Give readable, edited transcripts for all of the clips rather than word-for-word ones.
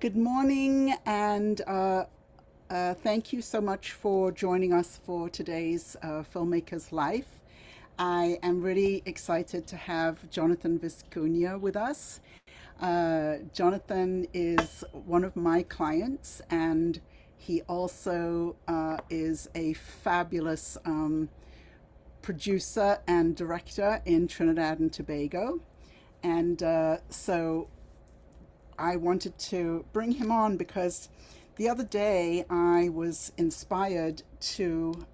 Good morning, and thank you so much for joining us for today's Filmmakers Life. I am really excited to have Jonathan Viscuna with us. Jonathan is one of my clients, and he also is a fabulous producer and director in Trinidad and Tobago. And so I wanted to bring him on because the other day I was inspired to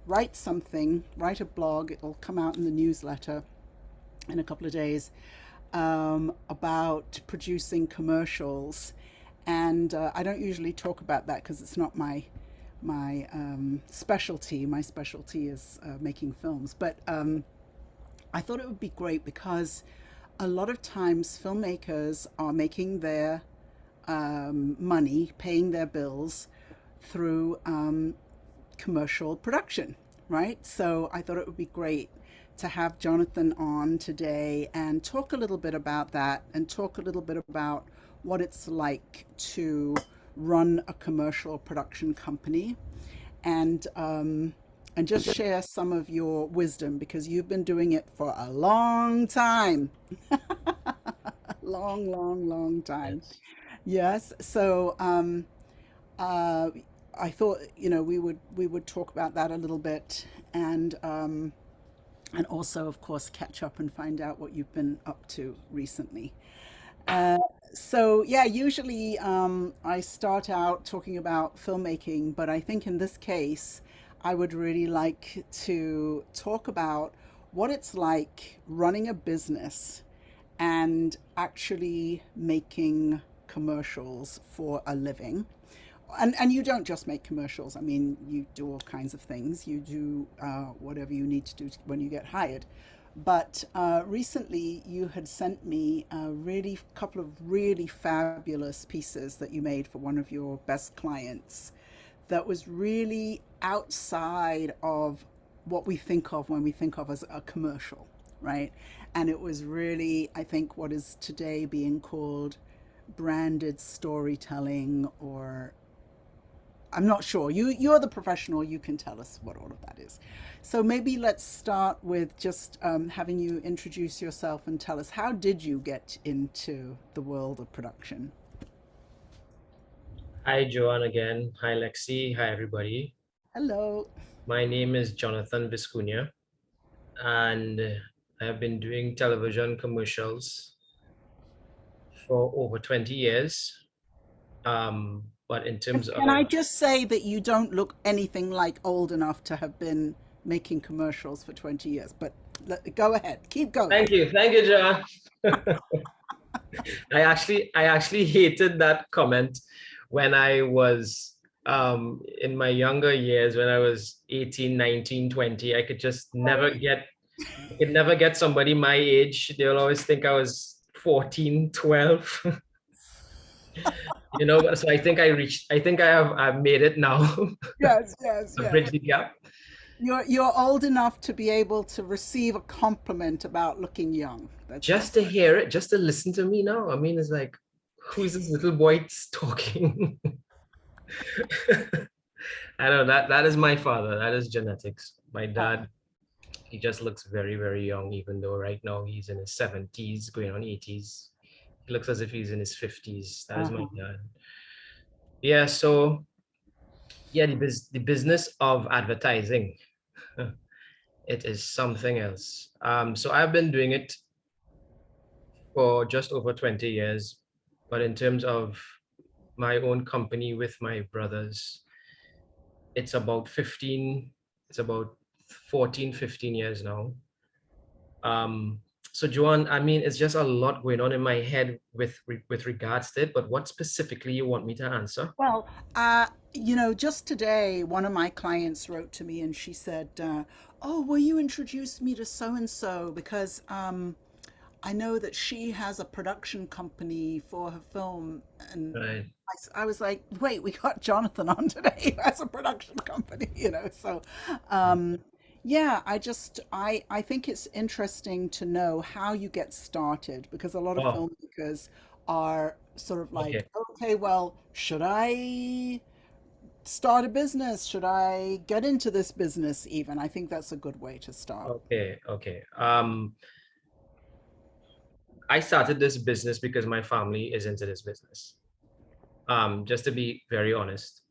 write something, write a blog. It'll come out in the newsletter in a couple of days about producing commercials. And I don't usually talk about that because it's not my specialty. My specialty is making films, but I thought it would be great because a lot of times filmmakers are making their money, paying their bills through commercial production, right? So I thought it would be great to have Jonathan on today and talk a little bit about that and talk a little bit about what it's like to run a commercial production company and and just share some of your wisdom because you've been doing it for a long time. Long time. Yes. Yes. So uh, I thought we would talk about that a little bit and also of course catch up and find out what you've been up to recently. Uh, so yeah, usually I start out talking about filmmaking, but I think in this case, I would really like to talk about what it's like running a business and actually making commercials for a living. And you don't just make commercials. I mean, you do all kinds of things. You do whatever you need to do when you get hired. But recently, you had sent me a really couple of really fabulous pieces that you made for one of your best clients. That was really outside of what we think of when we think of as a commercial, right? And it was really, I think, what is today being called branded storytelling, or I'm not sure. You're the professional. You can tell us what all of that is. So maybe let's start with just having you introduce yourself and tell us how did you get into the world of production? Hi, Joanne again. Hi, Lexi. Hi, everybody. Hello. My name is Jonathan Viscuna, and I have been doing television commercials for over 20 years. But in terms Can I of, just say that you don't look anything like old enough to have been making commercials for 20 years? But go ahead, keep going. thank you, Joanne. I actually hated that comment when I was in my younger years, when I was 18, 19, 20. I could never get somebody my age. They'll always think I was 14, 12. So I think I've made it now. Yes, yes, A yes. bridge the gap. You're old enough to be able to receive a compliment about looking young. That's Just to hear it, just to listen to me now. I mean, it's like, who's this little boy talking? I know that is my father. That is genetics. My uh, dad, he just looks very, very young, even though right now he's in his 70s, going on 80s. He looks as if he's in his 50s. That is my uh-huh. dad. Yeah, so yeah, the business of advertising, it is something else. So I've been doing it for just over 20 years, but in terms of my own company with my brothers, it's about 15, it's about 14, 15 years now. Um, so Joanne, I mean, it's just a lot going on in my head with regards to it, but what specifically you want me to answer? Well, just today, one of my clients wrote to me and she said, "Oh, will you introduce me to so and so because I know that she has a production company for her film." And Right. I was like, "Wait, we got Jonathan on today who has a production company," So, Right. um, yeah, I think it's interesting to know how you get started because a lot of Oh, filmmakers are sort of like, okay. okay, well, should I start a business? Should I get into this business even? I think that's a good way to start. Okay, okay. I started this business because my family is into this business. Just to be very honest.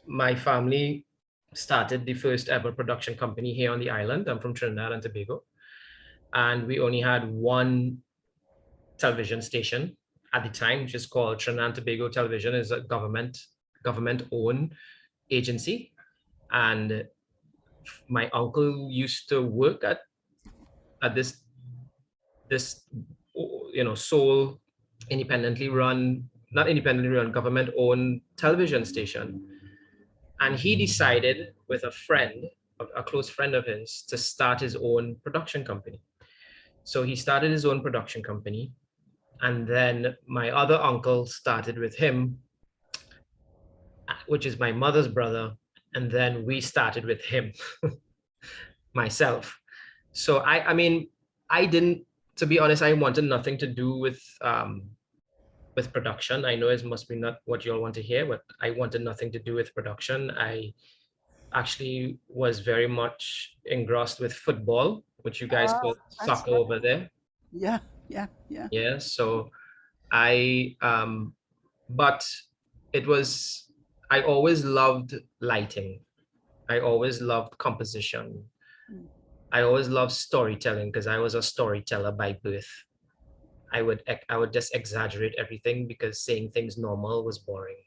My family started the first ever production company here on the island. I'm from Trinidad and Tobago, and we only had one television station at the time, which is called Trinidad and Tobago Television. Is a government owned agency, and my uncle used to work at this sole independently run, not independently run, government owned television station. And he decided with a friend, a close friend of his, to start his own production company. So he started his own production company, and then my other uncle started with him, which is my mother's brother, and then we started with him, myself. So I mean, I didn't, to be honest, I wanted nothing to do with production. I know it must be not what you all want to hear, but I wanted nothing to do with production. I actually was very much engrossed with football, which you guys call That's soccer right. over there. Yeah, yeah, yeah. Yeah, so I but it was, I always loved lighting. I always loved composition. Mm. I always loved storytelling because I was a storyteller by birth. I would just exaggerate everything because saying things normal was boring.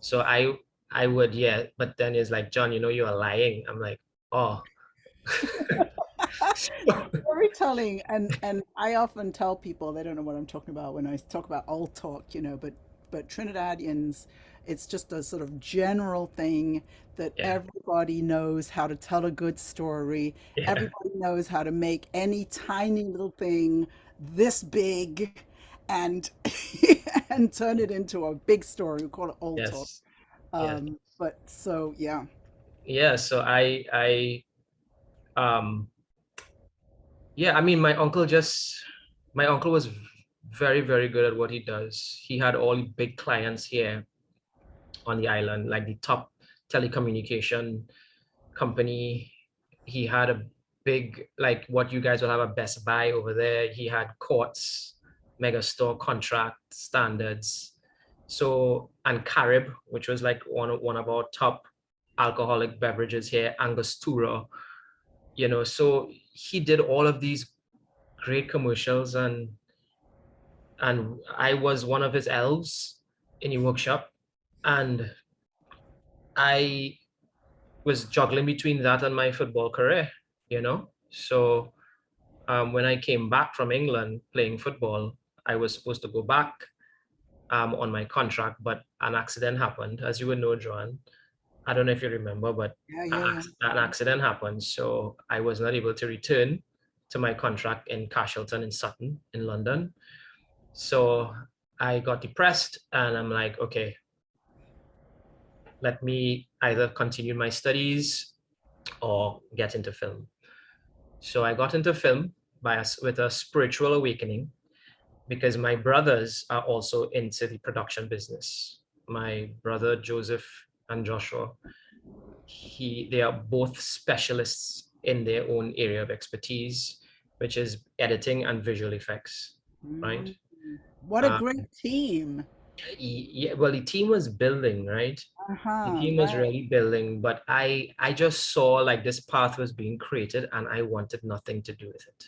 So I would, yeah, but then it's like, John, you are lying. I'm like, oh. Storytelling, and I often tell people they don't know what I'm talking about when I talk about old talk, but Trinidadians, it's just a sort of general thing that Yeah, everybody knows how to tell a good story. yeah, Everybody knows how to make any tiny little thing this big and and turn it into a big story. We call it old talk. yes, yes, But so yeah. yeah. So um, yeah, I mean, my uncle was very, very good at what he does. He had all the big clients here on the island, like the top telecommunication company. He had a big, like what you guys will have a Best Buy over there. He had Courts, Megastore contract standards. So, and Carib, which was like one of our top alcoholic beverages here, Angostura, so he did all of these great commercials, and I was one of his elves in the workshop, and I was juggling between that and my football career. So when I came back from England playing football, I was supposed to go back on my contract, but an accident happened, as you would know, Joanne. I don't know if you remember, but Yeah, yeah, yeah. an accident happened, so I was not able to return to my contract in Cashleton in Sutton in London. So I got depressed, and I'm like, okay, let me either continue my studies or get into film. So I got into film with a spiritual awakening because my brothers are also into the production business. My brother Joseph and Joshua, they are both specialists in their own area of expertise, which is editing and visual effects, right? Mm. What a Um, great team. yeah, well, the team was building, right? The Uh-huh, team was right. really building, but I just saw like this path was being created, and I wanted nothing to do with it.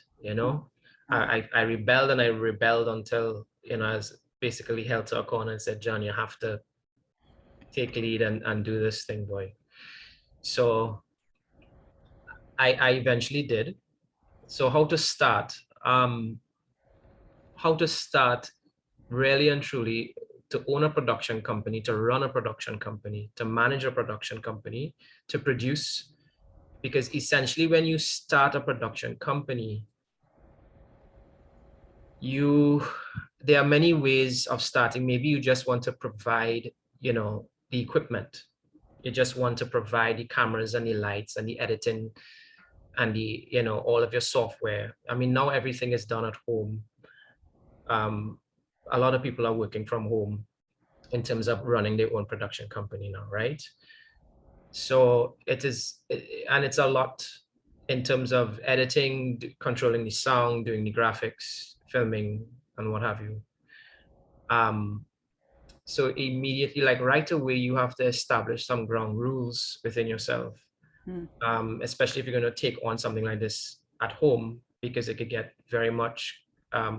Uh, I rebelled, and I rebelled until I was basically held to a corner and said, John, you have to take lead and do this thing, boy. So I eventually did. So Um, how to start really and truly to own a production company, to run a production company, to manage a production company, to produce. Because essentially, when you start a production company, you there are many ways of starting. Maybe you just want to provide, the equipment. You just want to provide the cameras and the lights and the editing and all of your software. I mean, now everything is done at home. Um, a lot of people are working from home in terms of running their own production company now, right? So and it's a lot in terms of editing, controlling the sound, doing the graphics, filming, and what have you. So immediately, like right away, you have to establish some ground rules within yourself, especially if you're going to take on something like this at home, because it could get very much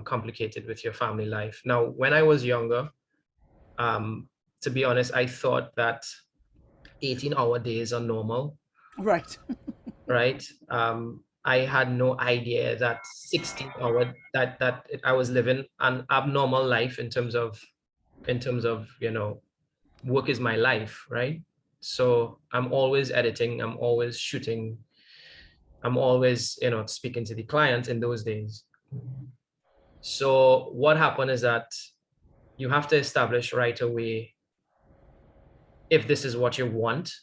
complicated with your family life. Now, when I was younger, to be honest, I thought that 18-hour days are normal, Right. right? I had no idea that 16-hour that I was living an abnormal life in terms of work is my life, right? So I'm always editing, I'm always shooting, I'm always speaking to the client in those days. So what happened is that you have to establish right away if this is what you want,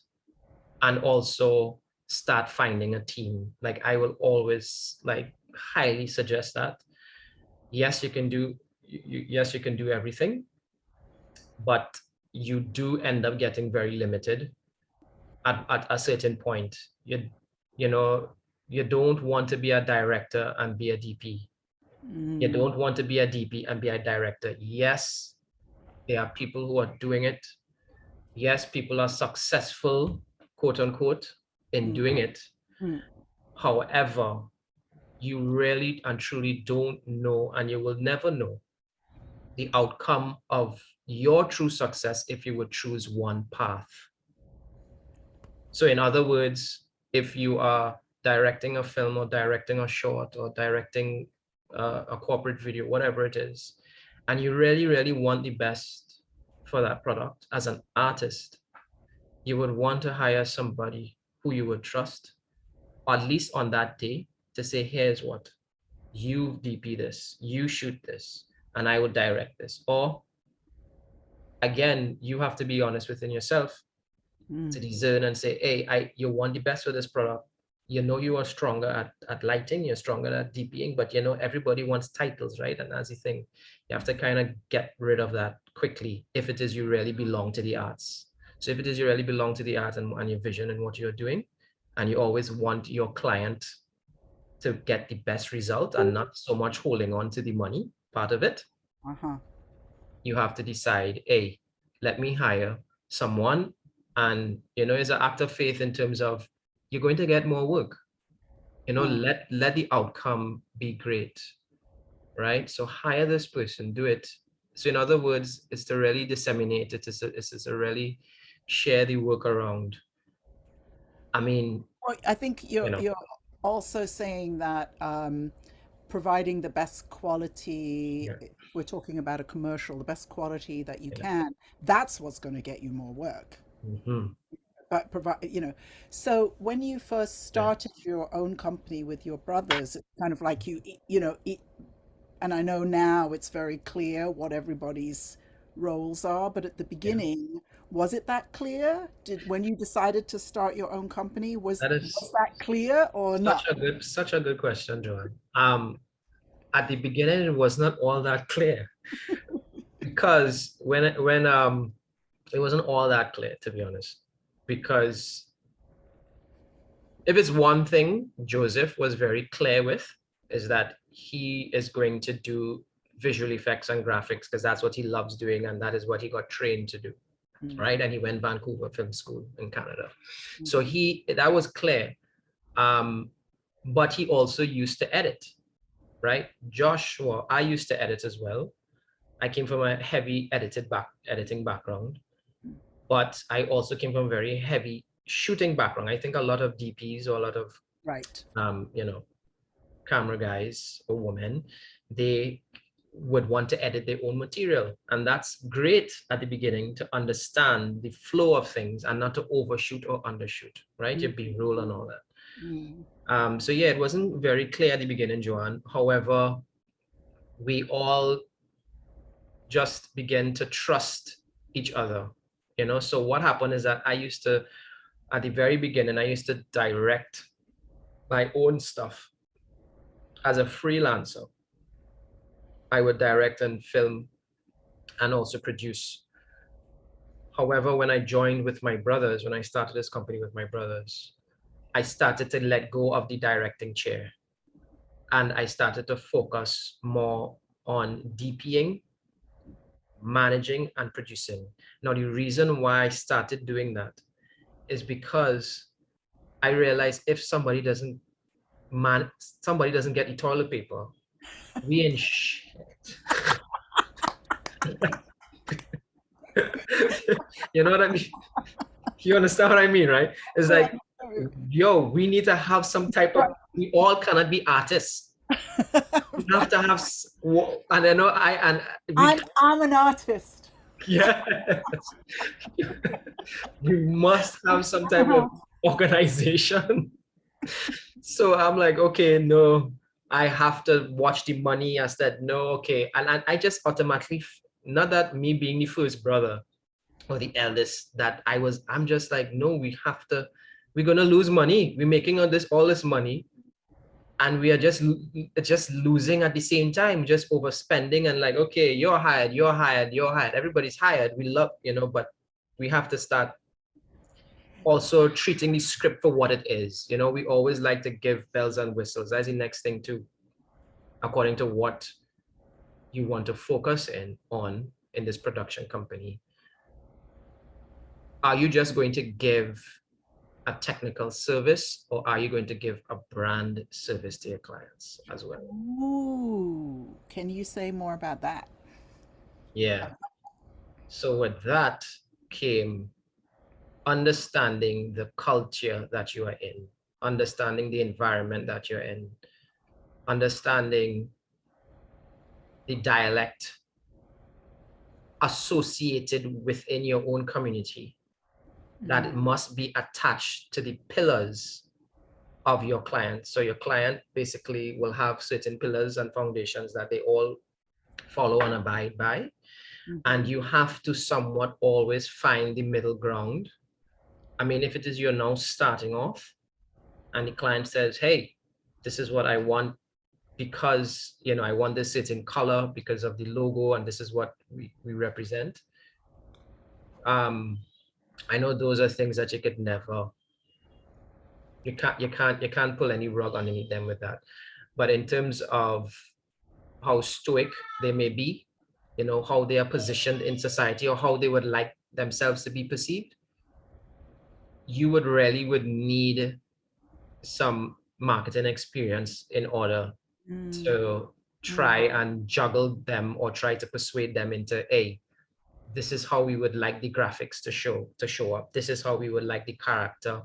and also start finding a team. Like I will always like highly suggest that. Yes, you can do yes, you can do everything, but you do end up getting very limited at a certain point. You know, you don't want to be a director and be a DP. You don't want to be a DP and be a director. Yes, there are people who are doing it. Yes, people are successful, quote unquote, in doing it. However, you really and truly don't know, and you will never know the outcome of your true success if you would choose one path. So in other words, if you are directing a film or directing a short or directing a corporate video, whatever it is, and you really, really want the best for that product as an artist, you would want to hire somebody who you would trust, at least on that day, to say, here's what, you DP this, you shoot this, and I would direct this. Or again, you have to be honest within yourself to discern and say, hey, you want the best for this product. You know you are stronger at lighting, you're stronger at DPing, but everybody wants titles, right? And that's the thing. You have to kind of get rid of that quickly if it is you really belong to the arts. So if it is you really belong to the art and your vision and what you're doing, and you always want your client to get the best result and not so much holding on to the money part of it, you have to decide, hey, let me hire someone. And it's an act of faith in terms of you're going to get more work. Let the outcome be great, right? So hire this person, do it. So in other words, it's to really disseminate it. It's to really share the work around. I mean, Well, I think you're also saying that providing the best quality, yeah, if we're talking about a commercial, the best quality that you yeah. can, that's what's going to get you more work. Mm-hmm. But so when you first Yeah, started your own company with your brothers, it's kind of like and I know now it's very clear what everybody's roles are, but at the yeah. beginning, was it that clear? When you decided to start your own company, was That was is that clear or not? such a good question, Joanne. At the beginning, it was not all that clear, because when it wasn't all that clear, to be honest. Because if it's one thing Joseph was very clear with, is that he is going to do visual effects and graphics because that's what he loves doing and that is what he got trained to do, right? And he went Vancouver Film School in Canada. So that was clear. But he also used to edit, right? Joshua, I used to edit as well. I came from a heavy editing background, but I also came from a very heavy shooting background. I think a lot of DPs or a lot of Right. camera guys or women, they would want to edit their own material. And that's great at the beginning to understand the flow of things and not to overshoot or undershoot, right? Your B-roll and all that. So yeah, it wasn't very clear at the beginning, Joanne. However, we all just begin to trust each other. So what happened is that at the very beginning, I used to direct my own stuff as a freelancer. I would direct and film and also produce. However, when I joined with my brothers, when I started this company with my brothers, I started to let go of the directing chair, and I started to focus more on DPing, managing, and producing. Now, the reason why I started doing that is because I realized if somebody doesn't get the toilet paper, we in shit. You know what I mean? You understand what I mean, right? It's like, yo, we need to have some type of, we all cannot be artists. We have to have, and I know I'm an artist. yes, we must have some type of organization. So I'm like, okay, no, I have to watch the money. I said, no, okay. And I just automatically, not that me being the first brother or the eldest, that I'm just like, no, we're going to lose money. We're making all this money, and we are just losing at the same time, just overspending, and like, okay, you're hired. Everybody's hired. We love, but we have to start also treating the script for what it is. We always like to give bells and whistles. That's the next thing too, according to what you want to focus on in this production company. Are you just going to give a technical service, or are you going to give a brand service to your clients as well? Ooh, can you say more about that? Yeah. So with that came understanding the culture that you are in, understanding the environment that you're in, understanding the dialect associated within your own community, that it must be attached to the pillars of your client. So your client basically will have certain pillars and foundations that they all follow and abide by. And you have to somewhat always find the middle ground. I mean, if it is you're now starting off and the client says, hey, this is what I want, because I want this certain color because of the logo, and this is what we represent. I know those are things that you could never, you can't pull any rug underneath them with that. But in terms of how stoic they may be, how they are positioned in society, or how they would like themselves to be perceived, you would need some marketing experience in order to try and juggle them, or try to persuade them into, hey, this is how we would like the graphics to show up. This is how we would like the character,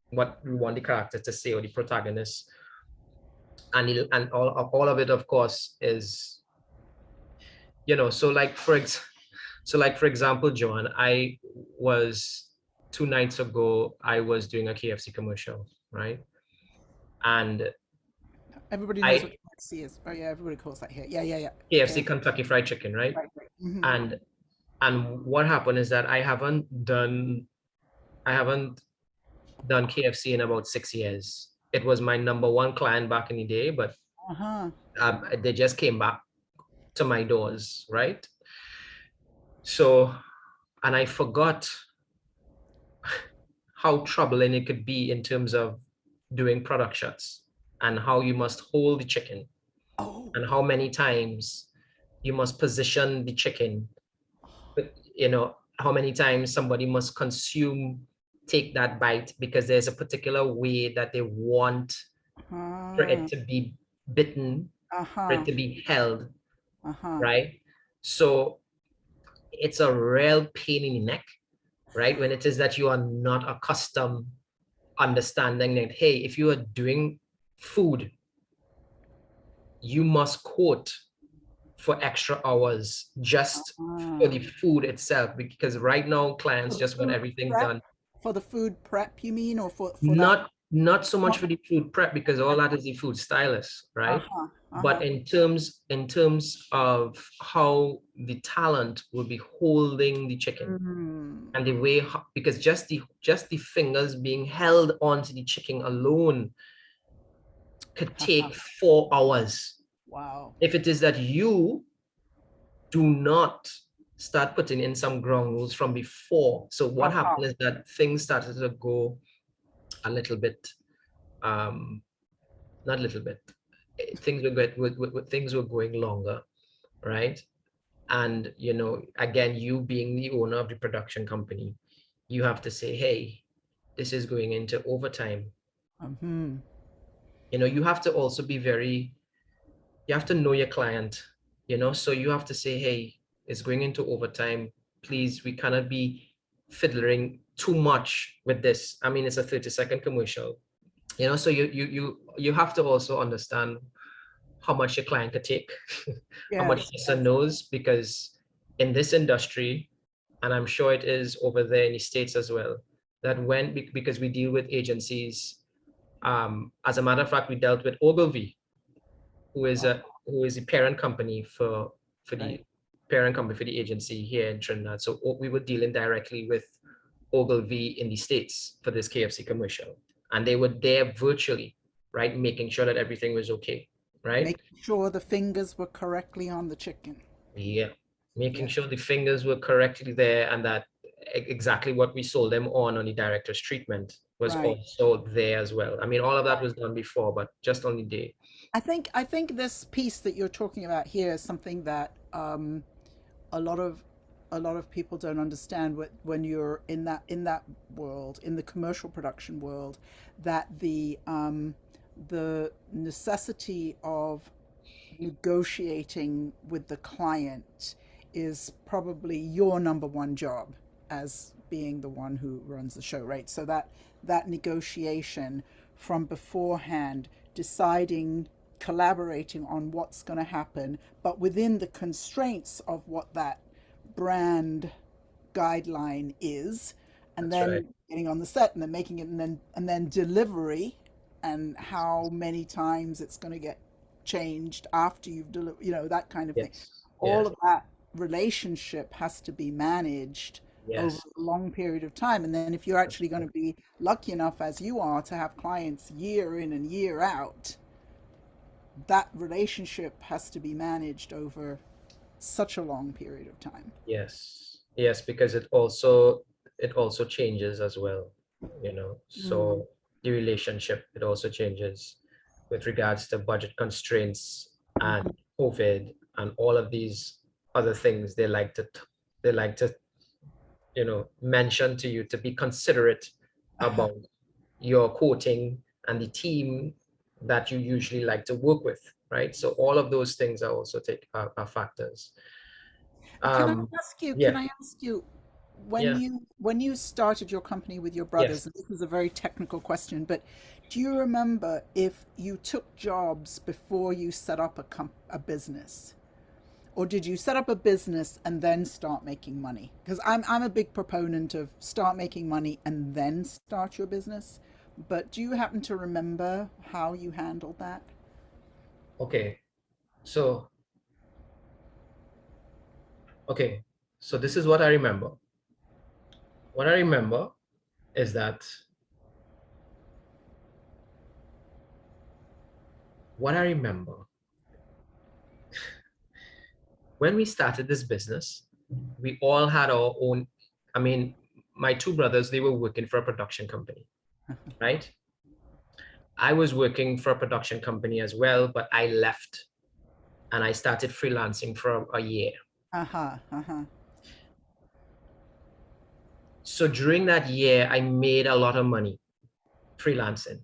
what we want the character to say, or the protagonist. And all of it, of course, is, so like for example, Joanne, I was 2 nights ago, I was doing a KFC commercial, right? And everybody knows what KFC is. Oh yeah, everybody calls that here. Yeah. KFC, Kentucky Fried Chicken, right? And what happened is that I haven't done KFC in about 6 years. It was my number one client back in the day, but they just came back to my doors, right? So, and I forgot how troubling it could be in terms of doing product shots, and how you must hold the chicken, and how many times you must position the chicken, how many times somebody must take that bite, because there's a particular way that they want for it to be bitten, for it to be held, right? So it's a real pain in the neck, right? When it is that you are not accustomed, understanding that, hey, if you are doing food, you must quote for extra hours just for the food itself, because right now clients just want everything done. For the food prep, you mean, or for that? Not so much for the food prep, because all that is the food stylist, right? But in terms of how the talent will be holding the chicken, and the way, because just the fingers being held onto the chicken alone could take 4 hours. Wow. If it is that you do not start putting in some ground rules from before. So what Uh-huh. happened is that things started to go a little bit, not a little bit, things were things were going longer, right? And again, you being the owner of the production company, you have to say, hey, this is going into overtime. Mm-hmm. You have to also be you have to know your client, so you have to say, hey, it's going into overtime. Please, we cannot be fiddling too much with this. I mean, it's a 30-second commercial, so you have to also understand how much your client could take, how much Yes, yes yes. and knows, because in this industry, and I'm sure it is over there in the States as well, that because we deal with agencies, as a matter of fact, we dealt with Ogilvy, Oh, who is the parent company for right. the parent company for the agency here in Trinidad. So we were dealing directly with Ogilvy in the States for this KFC commercial. And they were there virtually, right? Making sure that everything was okay, right? Making sure the fingers were correctly on the chicken. Yeah. Making Yes, sure the fingers were correctly there and that exactly what we sold them on the director's treatment was right. also there as well. I mean, all of that was done before, but just on the day. I think this piece that you're talking about here is something that a lot of people don't understand when you're in that world, in the commercial production world, that the necessity of negotiating with the client is probably your number one job as being the one who runs the show, right? So that negotiation from beforehand, deciding, collaborating on what's going to happen, but within the constraints of what that brand guideline is, and That's right. then getting on the set and then making it, and then delivery, and how many times it's going to get changed after you've delivered, that kind of thing. Yes. All Yes. of that relationship has to be managed over Yes. a long period of time. And then if you're That's actually going right. to be lucky enough, as you are, to have clients year in and year out, that relationship has to be managed over such a long period of time. Yes. Yes, because it also changes as well, you know. Mm. So the relationship, it also changes with regards to budget constraints and Mhm. COVID and all of these other things they like to mention to you to be considerate Uh-huh. about your quoting and the team that you usually like to work with, right? So all of those things are also are factors. Can I Um, ask you, yeah, when yeah, you started your company with your brothers, yes. and this is a very technical question, but do you remember if you took jobs before you set up a business? Or did you set up a business and then start making money? Because I'm a big proponent of start making money and then start your business. But do you happen to remember how you handled that? Okay. So, okay. So this is what I remember. What I remember is that what I remember when we started this business, we all had our own. I mean, my two brothers, they were working for a production company, right? I was working for a production company as well, but I left and I started freelancing for a year. Uh-huh, uh-huh. So during that year, I made a lot of money freelancing.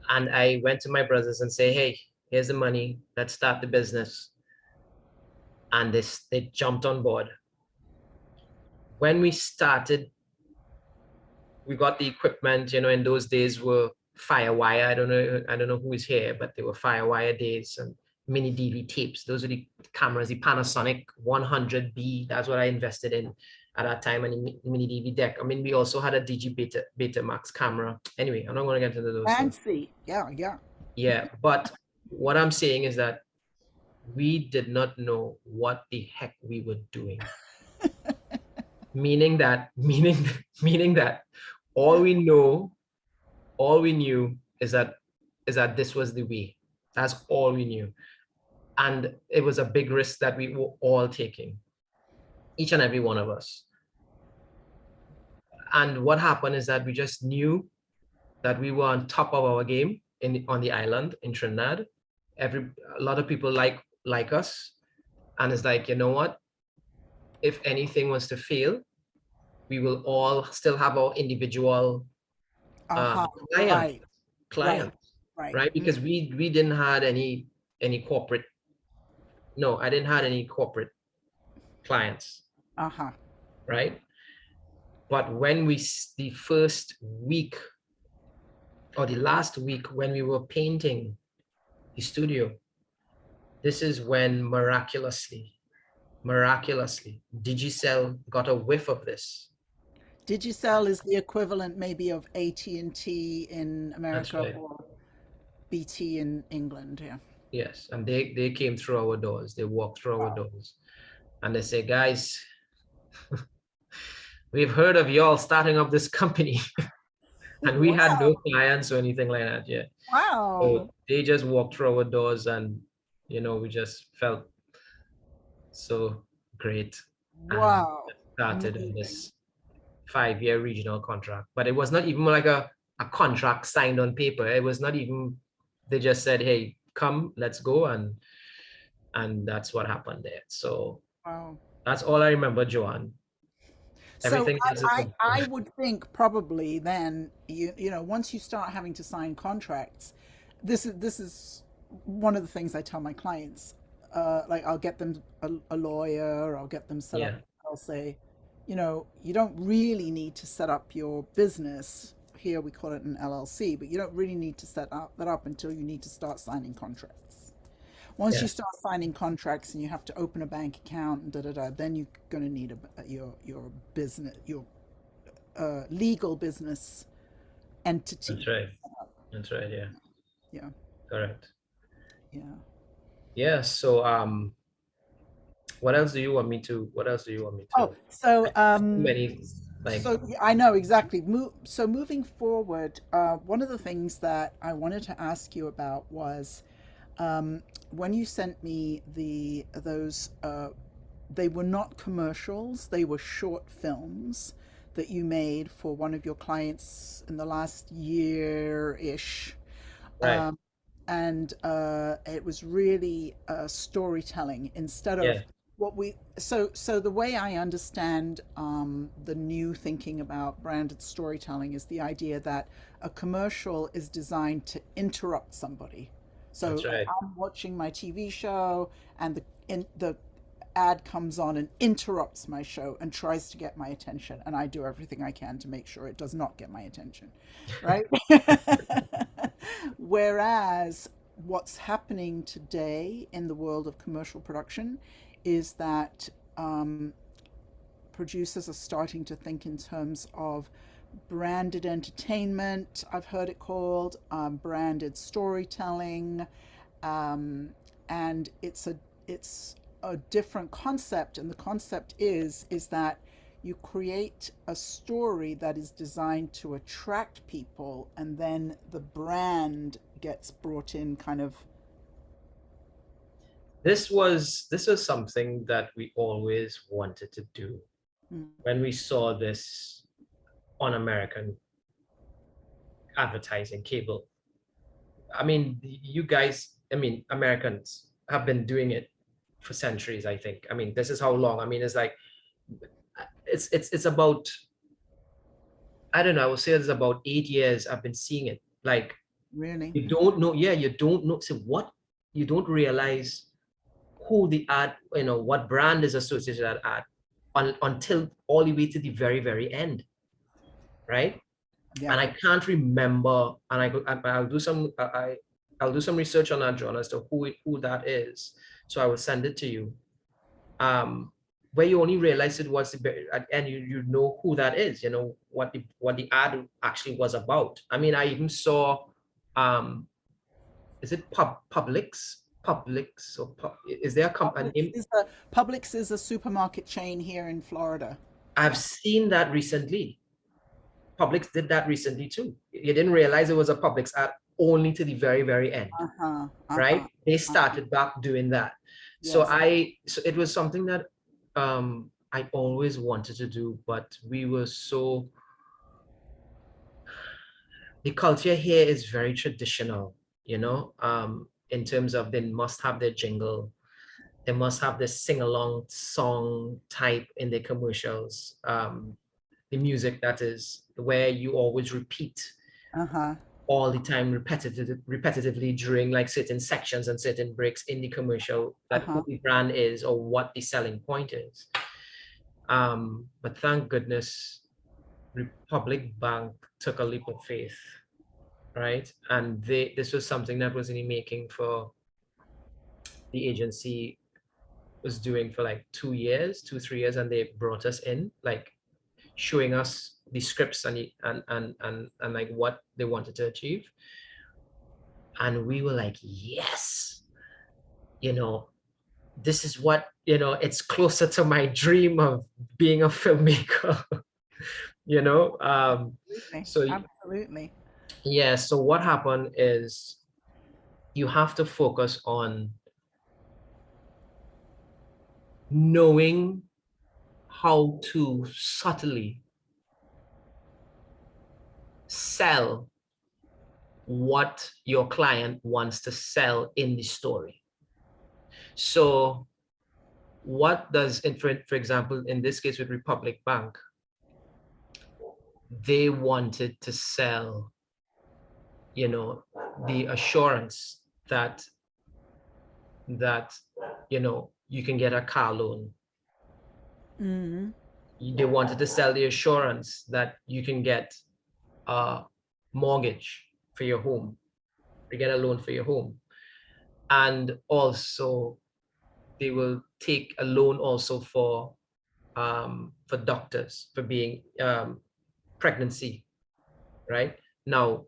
And I went to my brothers and say, hey, here's the money. Let's start the business. And they jumped on board. When we started, we got the equipment, in those days were Firewire. I don't know who is here, but they were Firewire days and mini DV tapes. Those are the cameras, the Panasonic 100B. That's what I invested in at that time, and the mini DV deck. I mean, we also had a DG Beta Max camera. Anyway, I'm not going to get into those things. Fancy. Yeah, yeah. Yeah, but what I'm saying is that we did not know what the heck we were doing. Meaning that all we know all we knew is that this was the way. That's all we knew. And it was a big risk that we were all taking. each and every one of us. And what happened is that we just knew that we were on top of our game on the island in Trinidad. A lot of people like us, and it's like, you know what? If anything was to fail, we will all still have our individual Right, clients, right. right? Because we didn't had any corporate. No, I didn't have any corporate clients. Right. But when the first week or the last week when we were painting the studio, this is when miraculously, Digicel got a whiff of this. Digicel is the equivalent maybe of AT&T in That's America right. or BT in England. Yeah. Yes, and they came through our doors. They walked through our doors, and they say, guys, we've heard of y'all starting up this company. And we had no clients or anything like that yet. Wow. So they just walked through our doors, and we just felt so great. Wow. And started on this 5-year regional contract. But it was not even like a contract signed on paper. It was not even, they just said, hey, come, let's go. And that's what happened there. So that's all I remember, Joanne. So Everything else is I would think probably then once you start having to sign contracts, this is one of the things I tell my clients. Like I'll get them a lawyer, I'll get them set up. I'll say, you don't really need to set up your business. Here we call it an LLC, but you don't really need to set that up until you need to start signing contracts. Once you start signing contracts and you have to open a bank account and then you're going to need your business, your legal business entity. That's right. That's right. Yeah. Yeah. Correct. Yeah. Yeah. So what else do you want me to? Oh, so many so I know exactly. So moving forward, one of the things that I wanted to ask you about was when you sent me those they were not commercials, they were short films that you made for one of your clients in the last year-ish. right. And it was really storytelling instead of what we so the way I understand the new thinking about branded storytelling is the idea that a commercial is designed to interrupt somebody. So That's right. I'm watching my TV show and the ad comes on and interrupts my show and tries to get my attention, and I do everything I can to make sure it does not get my attention, right? Whereas what's happening today in the world of commercial production is that producers are starting to think in terms of branded entertainment, I've heard it called, branded storytelling, and it's a different concept. And the concept is that you create a story that is designed to attract people, and then the brand gets brought in, kind of. This was something that we always wanted to do when we saw this on American advertising cable. I mean, you guys, Americans have been doing it for centuries, I think. I mean, this is how long. I mean, it's like it's about, I don't know, I would say it's about 8 years I've been seeing it. Like, Really? you don't know, you don't know. So what? You don't realize who the ad, what brand is associated with that ad until all the way to the very, very end, right? Yeah. And I can't remember, and I'll do some I'll do some research on that, John, as to who that is. So I will send it to you. Where you only realize it was and you know who that is, what the ad actually was about. I mean, I even saw, is it Publix? Or is there a company? Publix is a supermarket chain here in Florida. I've seen that recently. Publix did that recently too. You didn't realize it was a Publix ad only to the very, very end, right? They started back doing that. Yes. So it was something that I always wanted to do, but we were so, the culture here is very traditional, in terms of they must have their jingle, they must have this sing-along song type in their commercials. The music that is where you always repeat Uh-huh. all the time repetitively during like certain sections and certain breaks in the commercial, that Uh-huh. who the brand is or what the selling point is. But thank goodness Republic Bank took a leap of faith, right? And this was something that was in the making for the agency was doing for like 2 years, 3 years, and they brought us in, like showing us the scripts and like what they wanted to achieve. And we were like, yes, you know, this is what, it's closer to my dream of being a filmmaker, you know. Absolutely. So Absolutely. yeah, so what happened is you have to focus on knowing how to subtly sell what your client wants to sell in the story. So what does, for example, in this case with Republic Bank, they wanted to sell, the assurance that that you can get a car loan. Mm-hmm. They wanted to sell the assurance that you can get a mortgage for your home, to get a loan for your home. And also they will take a loan also for doctors for being pregnancy, right? Now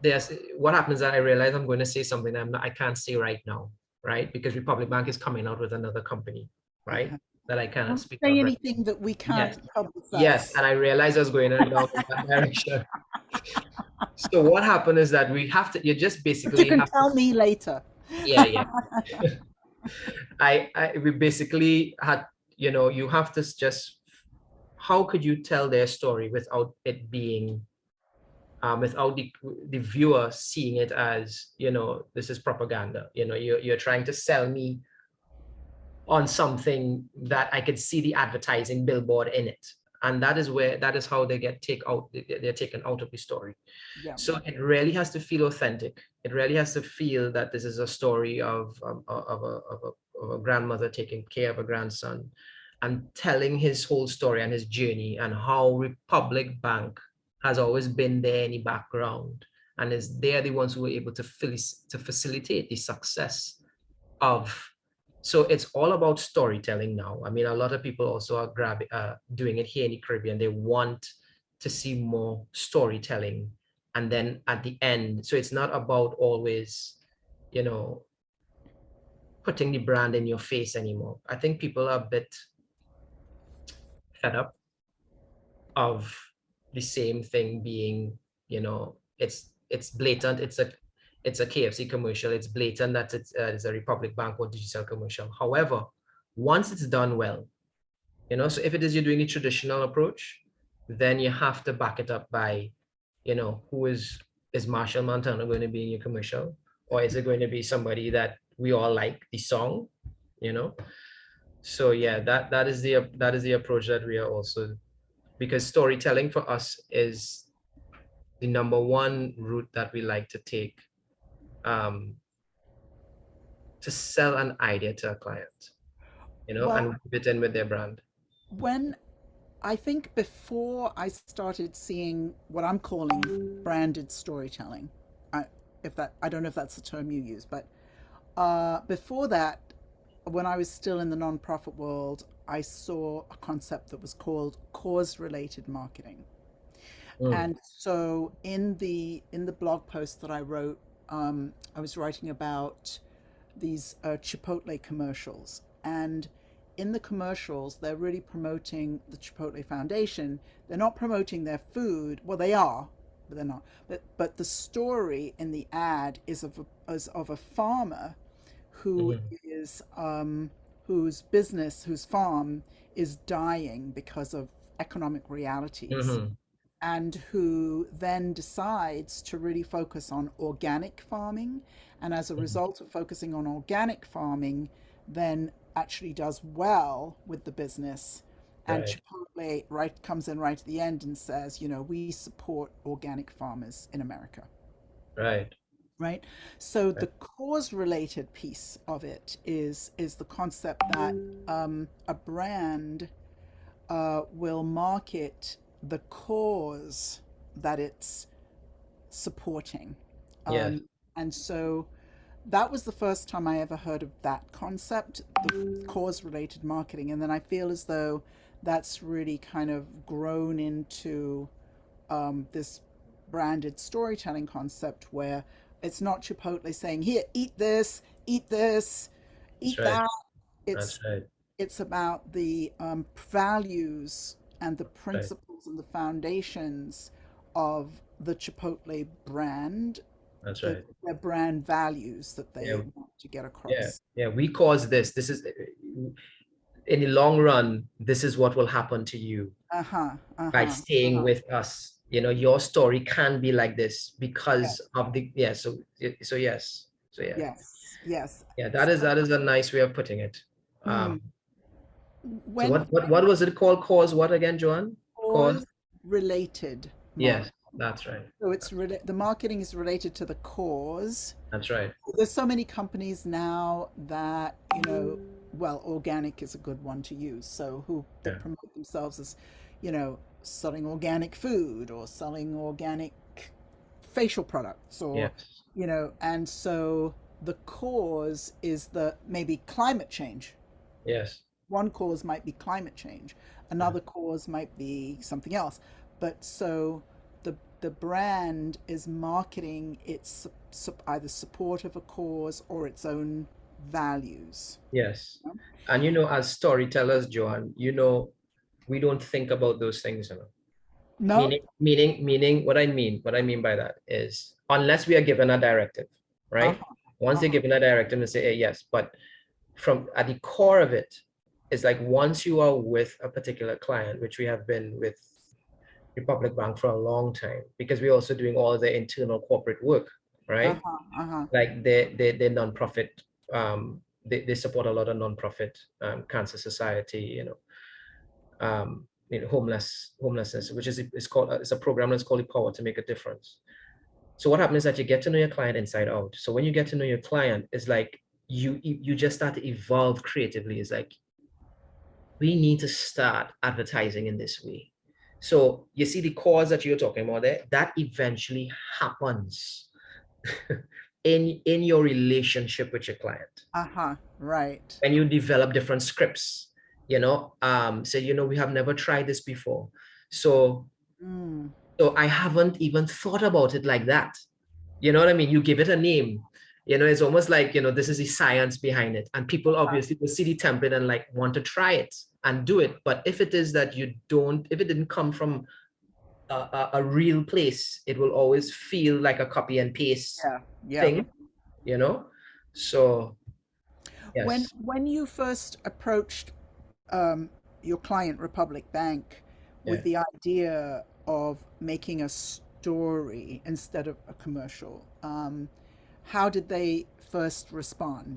there's what happens that I realize I'm going to say something I can't say right now, right? Because Republic Bank is coming out with another company, right? Uh-huh. That I cannot Don't speak say of right. anything that we Yes, can't yes, publicize. and I realized I was going down in that direction. So what happened is that you just But you basically can have to, tell me later. yeah, yeah. We basically had, you have to just, how could you tell their story without it being, without the viewer seeing it as, this is propaganda. You're trying to sell me on something that I could see the advertising billboard in it. And that is how they get they're taken out of the story. Yeah. So it really has to feel authentic. It really has to feel that this is a story of a grandmother taking care of a grandson and telling his whole story and his journey and how Republic Bank has always been there in the background and is they're the ones who were able to facilitate the success of. So it's all about storytelling now. I mean, a lot of people also are doing it here in the Caribbean. They want to see more storytelling. And then at the end, so it's not about always, you know, putting the brand in your face anymore. I think people are a bit fed up of the same thing being, it's blatant. It's a KFC commercial. It's blatant that it's a Republic Bank or digital commercial. However, once it's done well, so if it is you're doing a traditional approach, then you have to back it up by, who is Marshall Montana going to be in your commercial, or is it going to be somebody that we all like the song, you know? So yeah, that is the approach that we are also, because storytelling for us is the number one route that we like to take, um, to sell an idea to a client, Well, and fit in with their brand. when I think before I started seeing what I'm calling branded storytelling, I, if that I don't know if that's the term you use, but before that, when I was still in the nonprofit world, I saw a concept that was called cause-related marketing. Mm, And so in the blog post that I wrote, I was writing about these Chipotle commercials, and in the commercials, they're really promoting the Chipotle Foundation. They're not promoting their food. Well, they are, but they're not. But the story in the ad is of a farmer who mhm, is whose business, whose farm is dying because of economic realities, Mm-hmm. and who then decides to really focus on organic farming. And as a Mm-hmm. result of focusing on organic farming, then actually does well with the business. And Right. Chipotle comes in right at the end and says, you know, we support organic farmers in America. Right. Right. So the Right. cause related piece of it is the concept that a brand will market the cause that it's supporting. Yes. And so that was the first time I ever heard of that concept, the cause related marketing. And then I feel as though that's really kind of grown into this branded storytelling concept where it's not Chipotle saying, here, eat this, That's eat right. that. That's It's right. it's about the values and the Right. principles and the foundations of the Chipotle brand, That's right. their brand values that Yeah. they want to get Yeah. across. Yeah. We cause this. This is in the long run, this is what will happen to you Uh huh. Uh by huh. Uh staying huh. with us. Your story can be like this Yeah. because of the yeah. So yes. So yeah. Yes. Yes. Yeah. That So, is that is a nice way of putting it. mm, So when what was it called? Cause what again, Joanne? Cause. cause related Yes. marketing. That's right. So the marketing is related to the cause. That's right. There's so many companies now that, you know, well, organic is a good one to use. So who Yeah. that promote themselves as, you know, selling organic food or selling organic facial products or, Yes. you know, and so the cause is the maybe climate change. Yes. One cause might be climate change, Yeah. another cause might be something else. But so the brand is marketing its either support of a cause or its own values. Yes. And as storytellers, Joanne, we don't think about those things. No. Meaning, what I mean by that is unless we are given a directive, Uh right? huh. Once Uh they're huh. given a directive and say, hey, yes, but from at the core of it, it's like once you are with a particular client, which we have been with Republic Bank for a long time, because we're also doing all the internal corporate work, Uh right? huh. Uh huh. Like they nonprofit, they support a lot of nonprofit, cancer society, homelessness, which is called it's a program that's called the Power to Make a Difference. So what happens is that you get to know your client inside out. So when you get to know your client, it's like you just start to evolve creatively. It's like we need to start advertising in this way. So you see the cause that you're talking about there, that eventually happens in your relationship with your client. Uh huh. Right. And you develop different scripts, say, we have never tried this before. So Mm. so I haven't even thought about it like that. You know what I mean? You give it a name. It's almost like, this is the science behind it. And people obviously will see the template and like want to try it and do it. But if it is that if it didn't come from a real place, it will always feel like a copy and paste Yeah. Yeah. thing, you know? So, When yes. you first approached your client Republic Bank with Yeah. the idea of making a story instead of a commercial, how did they first respond?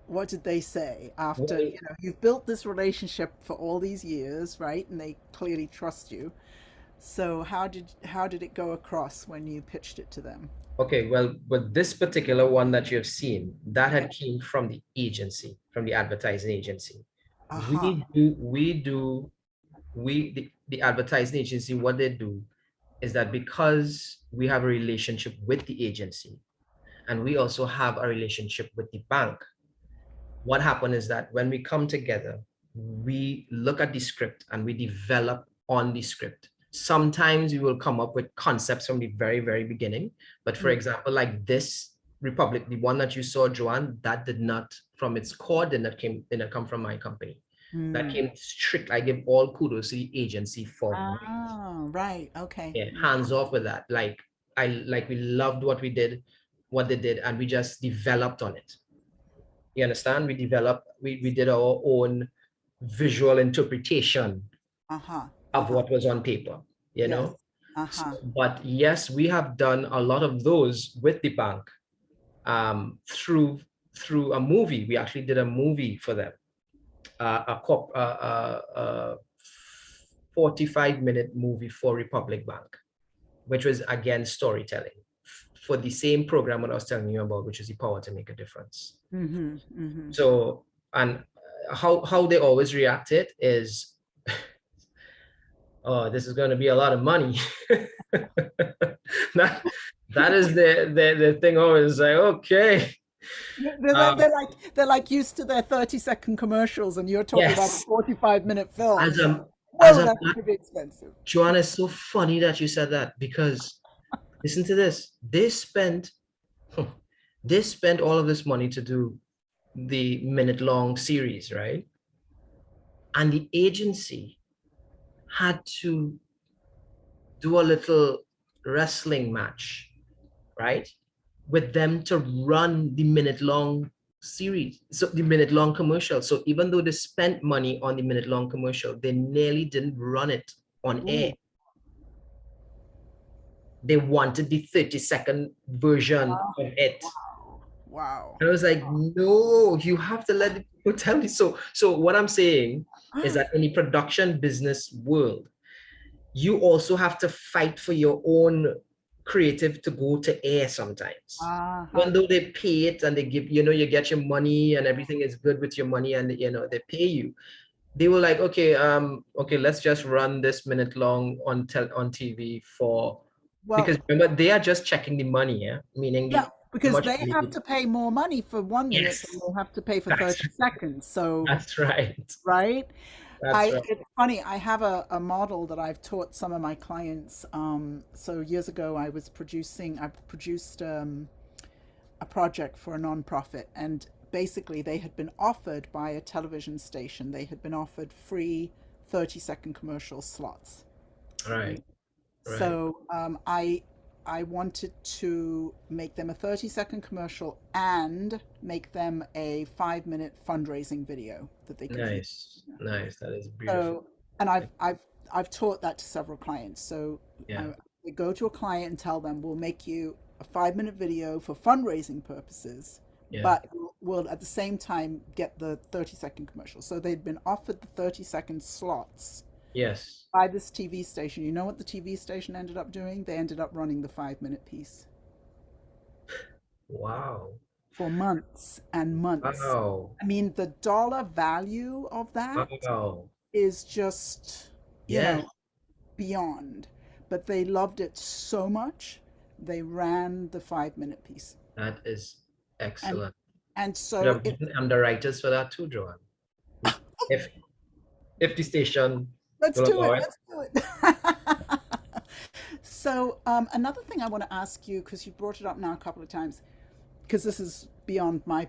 What did they say after, Well, you know, you've built this relationship for all these years, right? And they clearly trust you. So how did it go across when you pitched it to them? okay, well, with this particular one that you have seen, that Yeah. had came from the agency, from the advertising agency. Aha. The advertising agency, what they do is that because we have a relationship with the agency and we also have a relationship with the bank, what happened is that when we come together, we look at the script and we develop on the script. Sometimes we will come up with concepts from the very, very beginning. But for Mm. example, like this Republic, the one that you saw, Joanne, that did not, from its core, did not come from my company. That Mm. came strict. I give all kudos to the agency for that. Ah, right. Okay. Yeah, hands off with that. We loved what we did, what they did, and we just developed on it. You understand? We did our own visual interpretation Uh-huh. of Uh-huh. what was on paper, you Yes. know? So, Uh-huh. but yes, we have done a lot of those with the bank through a movie. We actually did a movie for them, a 45-minute movie for Republic Bank, which was again storytelling for the same program that I was telling you about, which is the power to make a difference. Mm-hmm. Mm-hmm. So, and how they always reacted is, oh, this is going to be a lot of money. that that is the thing. Always like, okay. They're like used to their 30-second commercials, and you're talking about a Yes. 45-minute film. As It's like, a as whoa, a that's gonna be expensive. Joanne, it's so funny that you said that, because listen to this. They spent all of this money to do the minute-long series, right? And the agency had to do a little wrestling match, right? With them to run the minute-long series, so the minute-long commercial. So even though they spent money on the minute-long commercial, they nearly didn't run it on air. Ooh, They wanted the 30-second version wow, of it. wow. And I was like, no, you have to let the people tell you. So what I'm saying is that in the production business world, you also have to fight for your own creative to go to air sometimes. Uh-huh. Even though they pay it and they give, you get your money and everything is good with your money and they pay you. They were like, okay, let's just run this minute long on TV Well, because remember they are just checking the money, yeah, meaning yeah, how because much they money. have to pay more money for 1 minute than Yes, they have to pay for that's 30 seconds. So, that's right. right? That's right. It's funny, I have a model that I've taught some of my clients. So years ago, I produced a project for a nonprofit, and basically they had been offered by a television station, they had been offered free 30-second commercial slots, Right, right? right. So I wanted to make them a 30-second commercial and make them a 5-minute fundraising video that they could use. Nice, nice. That is beautiful. So, and I've taught that to several clients. So Yeah, we go to a client and tell them we'll make you a 5-minute video for fundraising purposes, yeah. but we'll at the same time get the 30-second commercial. So they'd been offered the 30-second slots Yes. by this TV station. You know what the TV station ended up doing? They ended up running the 5-minute piece Wow. for months and months. Wow. I mean, the dollar value of that Wow. is just, you Yes, know, beyond. But they loved it so much, they ran the 5-minute piece. that is And excellent. and Could so have it gotten underwriters for that too, Joanne. If if the station let's will do allow it. it. Let's do it. So another thing I want to ask you, because you brought it up now a couple of times, because this is beyond my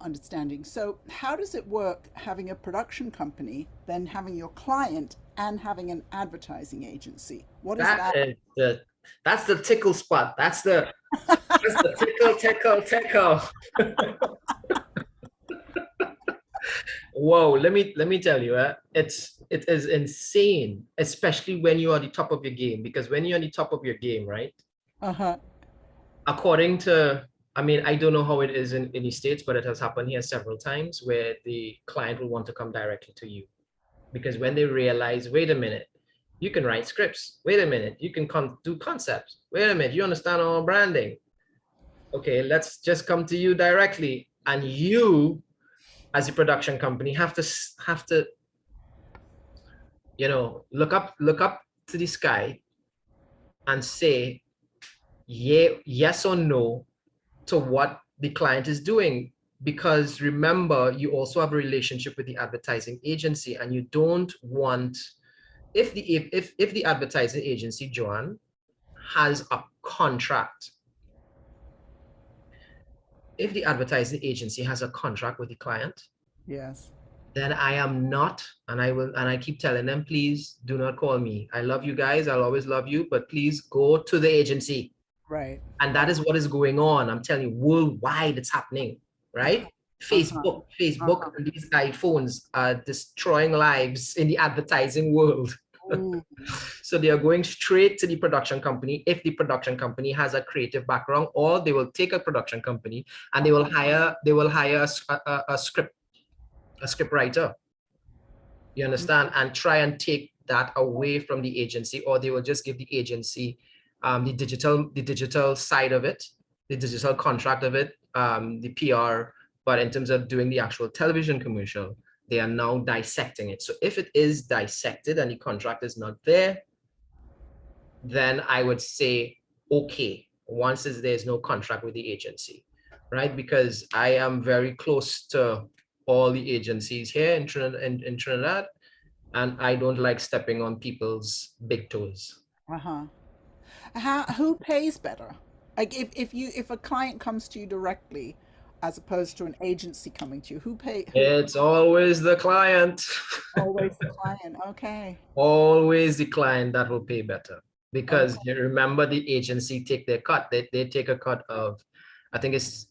understanding. So how does it work having a production company, then having your client, and having an advertising agency? What is That that? is that's the tickle spot. That's the tickle. Whoa, let me tell you, it is insane, especially when you are the top of your game. Because when you're on the top of your game, right? Uh-huh. According to, I mean, I don't know how it is in the States, but it has happened here several times where the client will want to come directly to you. Because when they realize, wait a minute, you can write scripts. Wait a minute, you can do concepts. Wait a minute, you understand our branding. Okay, let's just come to you directly. And you, as a production company, have to look up to the sky and say, yeah, yes or no to what the client is doing. Because remember, you also have a relationship with the advertising agency, and you don't want, if the advertising agency, Joanne, has a contract, if the advertising agency has a contract with the client, Yes. then I am not, and I keep telling them, please do not call me. I love you guys, I'll always love you, but please go to the agency. Right. And that Right. is what is going on. I'm telling you, worldwide it's happening, Uh-huh. right? Uh-huh. Facebook Uh-huh. and these iPhones are destroying lives in the advertising world. Ooh. So they are going straight to the production company if the production company has a creative background, or they will take a production company and they will hire a script writer. You understand? And try and take that away from the agency, or they will just give the agency the digital side of it, the digital contract of it, the PR. But in terms of doing the actual television commercial, they are now dissecting it. So if it is dissected and the contract is not there, then I would say, okay, once there's no contract with the agency, right? Because I am very close to all the agencies here in Trinidad, and I don't like stepping on people's big toes. Uh-huh. Who pays better? Like if a client comes to you directly as opposed to an agency coming to you, who It's always the client, always the client. Okay. always the client that will pay better. Because Okay. you remember the agency take their cut. They take a cut of, I think it's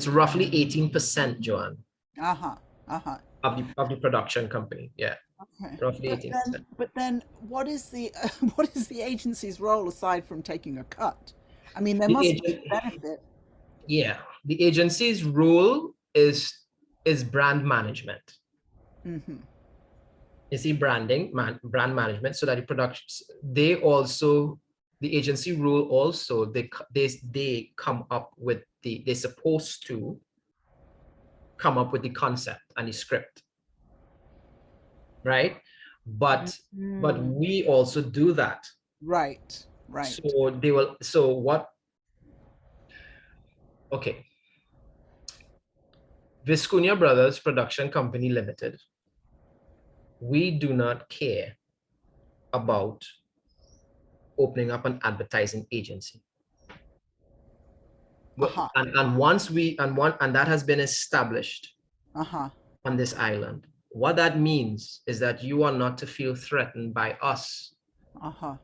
roughly 18%, Joanne, Uh-huh. Uh-huh. of the production company. Yeah, Okay. roughly But then 18%. but then what is the what is the agency's role aside from taking a cut? I mean, there The must be agent, a benefit. yeah, the agency's role is brand management. Mm-hmm. You see, brand management, so that the productions, they also, the agency role also, they come up with they're supposed to come up with the concept and the script, right? But Mm, we also do that. right. Right. So they will, so what, okay, Viscuña Brothers Production Company Limited, we do not care about opening up an advertising agency. Uh-huh. And once we and that has been established Uh-huh. on this island, what that means is that you are not to feel threatened by us Uh-huh.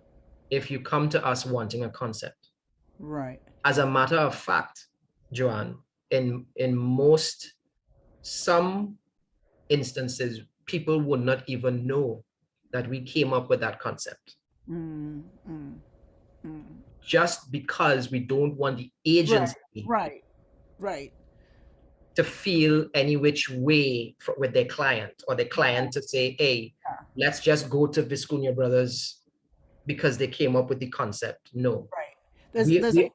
if you come to us wanting a concept. Right. As a matter of fact, Joanne, in some instances, people would not even know that we came up with that concept, Mm, mm, mm. just because we don't want the Right. agency Right. Right. to feel any which way with their client, or the client to say, hey, Yeah. let's just go to Viscuña Brothers because they came up with the concept. No. Right. There's We, there's we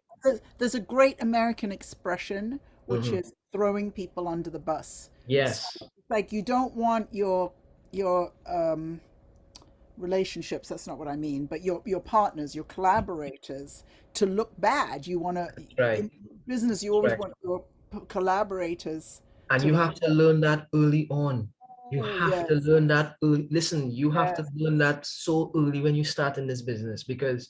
there's a great American expression which mhm. is throwing people under the bus. So, Yes, like you don't want your relationships, that's not what I mean, but your partners, your collaborators to look bad. You want to right, in business you always right. want your collaborators And to you look have to learn that early on. You oh have to yes, learn that early. Listen, you have to yes. learn that so early when you start in this business, because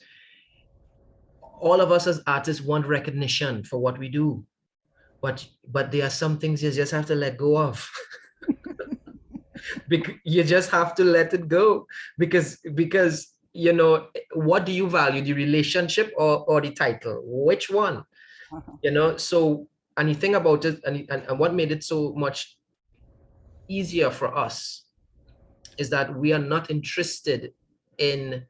all of us as artists want recognition for what we do. But there are some things you just have to let go of. Because you just have to let it go, because you know, what do you value, the relationship or the title? Which one? Uh-huh. You know, so, and you think about it, and what made it so much easier for us is that we are not interested in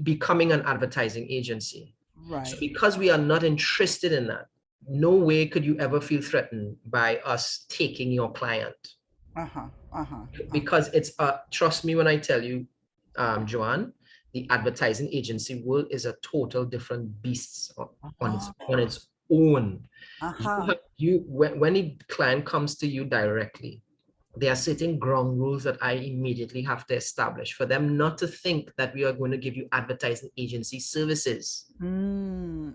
becoming an advertising agency. So Right. because we are not interested in that, no way could you ever feel threatened by us taking your client. Uh-huh. Uh-huh. Because it's trust me when I tell you, Joanne, the advertising agency world is a total different beast on its Uh-huh. own. Uh-huh. When a client comes to you directly, there are certain ground rules that I immediately have to establish for them not to think that we are going to give you advertising agency services.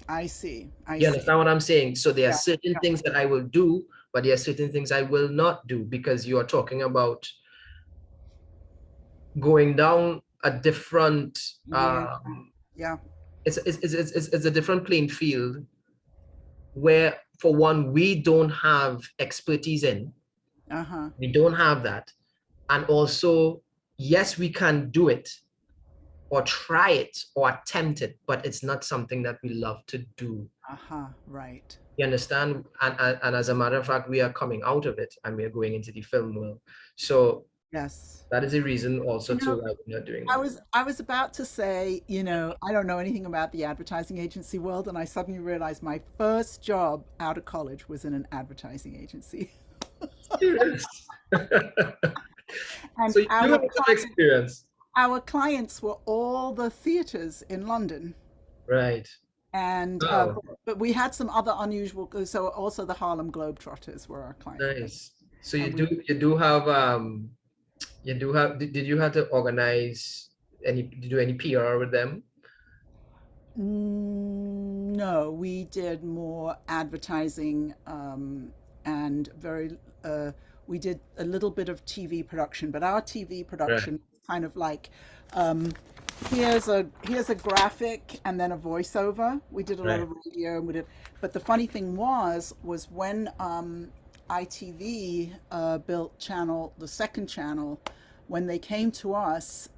I see. I You see. understand what I'm saying? So there are Yeah. certain things that I will do, but there are certain things I will not do, because you are talking about going down a different, Yeah. Yeah. it's a different playing field, where for one, we don't have expertise in, Uh-huh. we don't have that. And also, yes, we can do it or try it or attempt it, but it's not something that we love to do. Uh-huh. Right. You understand? And as a matter of fact, we are coming out of it and we are going into the film world. So Yes. that is a reason also You to know, why we're not doing I that. was I was about to say, I don't know anything about the advertising agency world, and I suddenly realized my first job out of college was in an advertising agency. Serious. And So you do have some experience. our clients were all the theaters in London. Right. And Oh, but we had some other unusual, so also the Harlem Globetrotters were our client. nice. So And we you do have did you have to organize any do any PR with them? No, we did more advertising, and we did a little bit of TV production, but our TV Right, production was kind of like, um, here's a graphic and then a voiceover. We did a lot right, of radio, and but the funny thing was when ITV built the second channel. When they came to us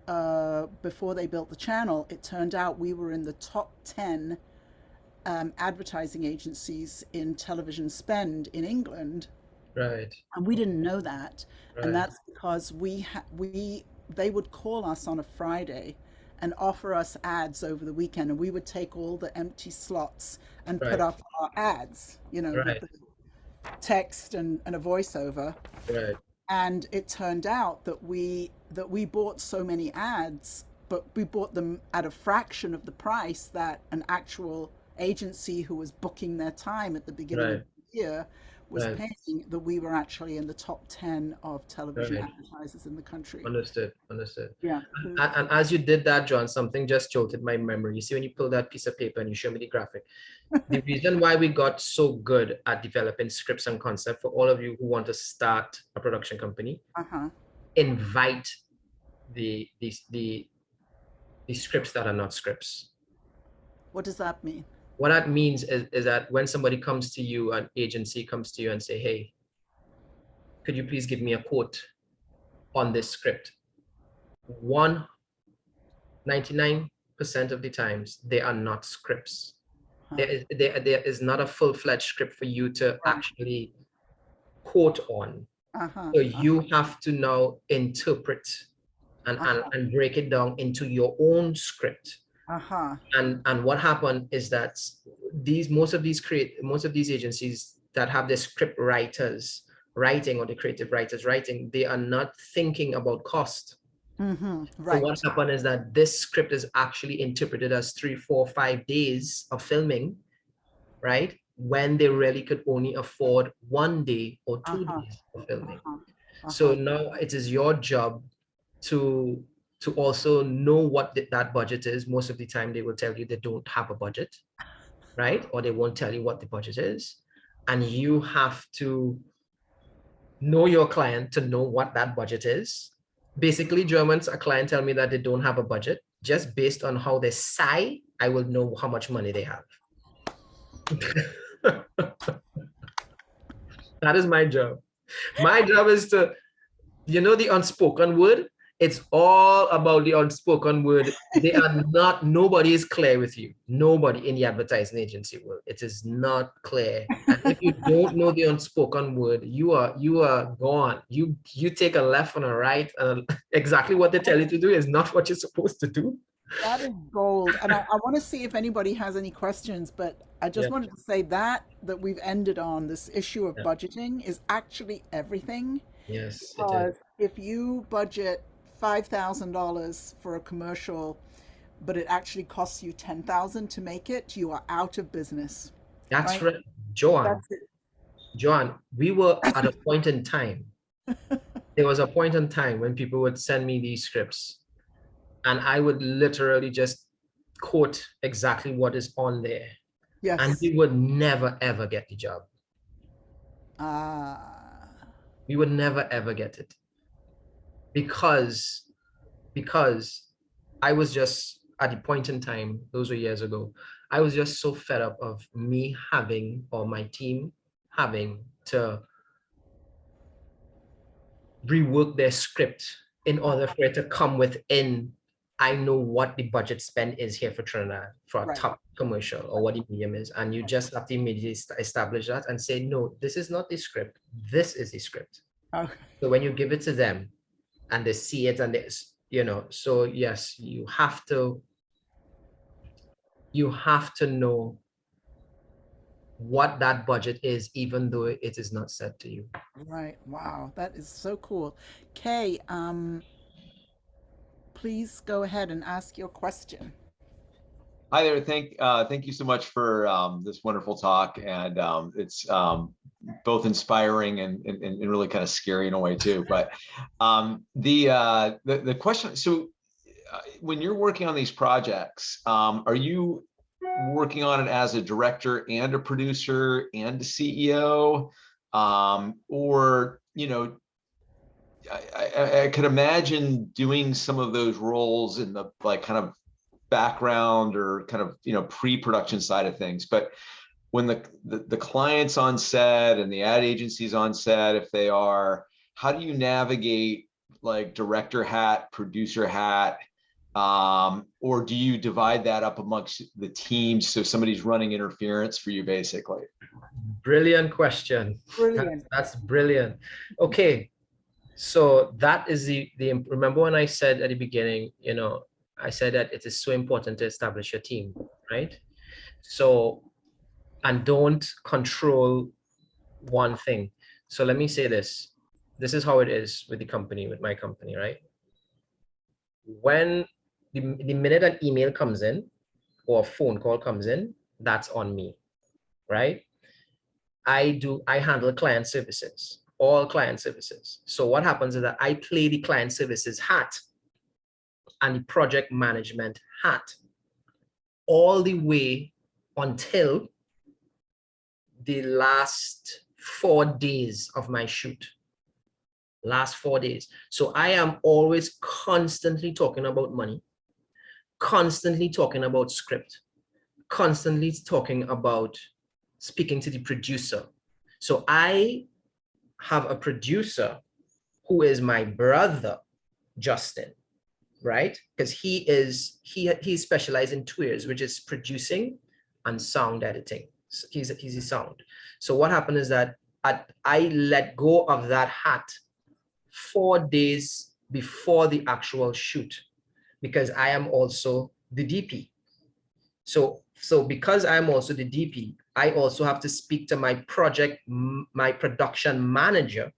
before they built the channel, it turned out we were in the top 10 advertising agencies in television spend in England, right, and we didn't know that. And right, that's because they would call us on a Friday and offer us ads over the weekend, and we would take all the empty slots and put right, up our ads, with right, the text and a voiceover. right, And it turned out that we bought so many ads, but we bought them at a fraction of the price that an actual agency who was booking their time at the beginning of right, the year was right, paying. That we were actually in the top 10 of television right. advertisers in the country. Understood, understood. Yeah. And as you did that, John, something just jolted my memory. You see, when you pull that piece of paper and you show me the graphic, the reason why we got so good at developing scripts and concept for all of you who want to start a production company, Uh-huh. invite the the the, the scripts that are not scripts. What does that mean? What that means is that when somebody comes to you, an agency comes to you and say, hey, could you please give me a quote on this script? 199% of the times, they are not scripts. Huh. There is not a full-fledged script for you to Right. actually quote on. Uh-huh. So Uh-huh. you have to now interpret Uh-huh. and break it down into your own script. Uh-huh. And what happened is that most of these agencies that have the script writers writing or the creative writers writing, they are not thinking about cost. Mm-hmm. So what Right. happened is that this script is actually interpreted as 3, 4, 5 days of filming, right? When they really could only afford 1 day or two Uh-huh. days of filming. Uh-huh. So Uh-huh. now it is your job to also know what that budget is. Most of the time they will tell you they don't have a budget, right? Or they won't tell you what the budget is. And you have to know your client to know what that budget is. Basically, Germans, a client tell me that they don't have a budget. Just based on how they sigh, I will know how much money they have. That is my job. My job is to, the unspoken word. It's all about the unspoken word. Nobody is clear with you. Nobody in the advertising agency world. It is not clear. And if you don't know the unspoken word, you are gone. You take a left and a right, and exactly what they tell you to do is not what you're supposed to do. That is gold. And I want to see if anybody has any questions, but I Yeah, just wanted to say that we've ended on this issue of yeah. budgeting is actually everything. Yes, it is. Because if you budget $5,000 for a commercial, but it actually costs you 10,000 to make it, you are out of business, That's right? right. Joanne, That's it. Joanne, we were at a point in time. There was a point in time when people would send me these scripts and I would literally just quote exactly what is on there. And Yes. we would never ever get the job. Ah. We would never ever get it because because I was just at the point in time, those were years ago, I was just so fed up of me having or my team having to rework their script in order for it to come within I know what the budget spend is here for Trinidad for a Right. top commercial, or what the medium is. And you just have to immediately establish that and say, no, this is not the script. This is the script. Oh, So when you give it to them and they see it and this, so yes, you have to know what that budget is, even though it is not said to you. right. Wow, that is so cool. Kay, please go ahead and ask your question. Hi there. Thank you so much for this wonderful talk, and it's both inspiring and really kind of scary in a way too. But the question. So, when you're working on these projects, are you working on it as a director and a producer and a CEO, or I could imagine doing some of those roles in the kind of background or kind of pre-production side of things, but when the client's on set and the ad agency's on set, if they are, how do you navigate like director hat, producer hat, or do you divide that up amongst the teams so somebody's running interference for you basically? Brilliant question. Brilliant. That's brilliant. Okay, so that is the remember when I said at the beginning, I said that it is so important to establish your team, right? So, and don't control one thing. So let me say this. This is how it is with the company, with my company, right? When the minute an email comes in or a phone call comes in, that's on me, right? I handle client services, all client services. So what happens is that I play the client services hat and the project management hat all the way until the last 4 days of my shoot. Last 4 days. So I am always constantly talking about money, constantly talking about script, constantly talking about speaking to the producer. So I have a producer who is my brother, Justin, right? Because he specializes in 2 areas, which is producing and sound editing. So he's a sound. So what happened is that I let go of that hat 4 days before the actual shoot, because I am also the DP. So because I'm also the DP, I also have to speak to my production manager,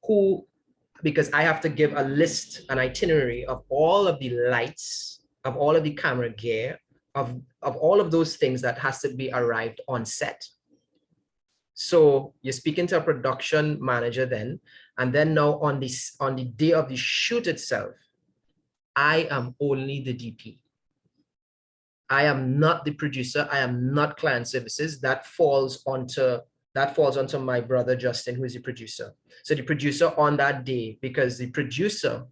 who, because I have to give a list, an itinerary of all of the lights, of all of the camera gear, of all of those things that has to be arrived on set. So you're speaking to a production manager then, and then now on the day of the shoot itself, I am only the DP. I am not the producer. I am not client services. That falls onto my brother Justin, who is the producer. So the producer on that day, because the producer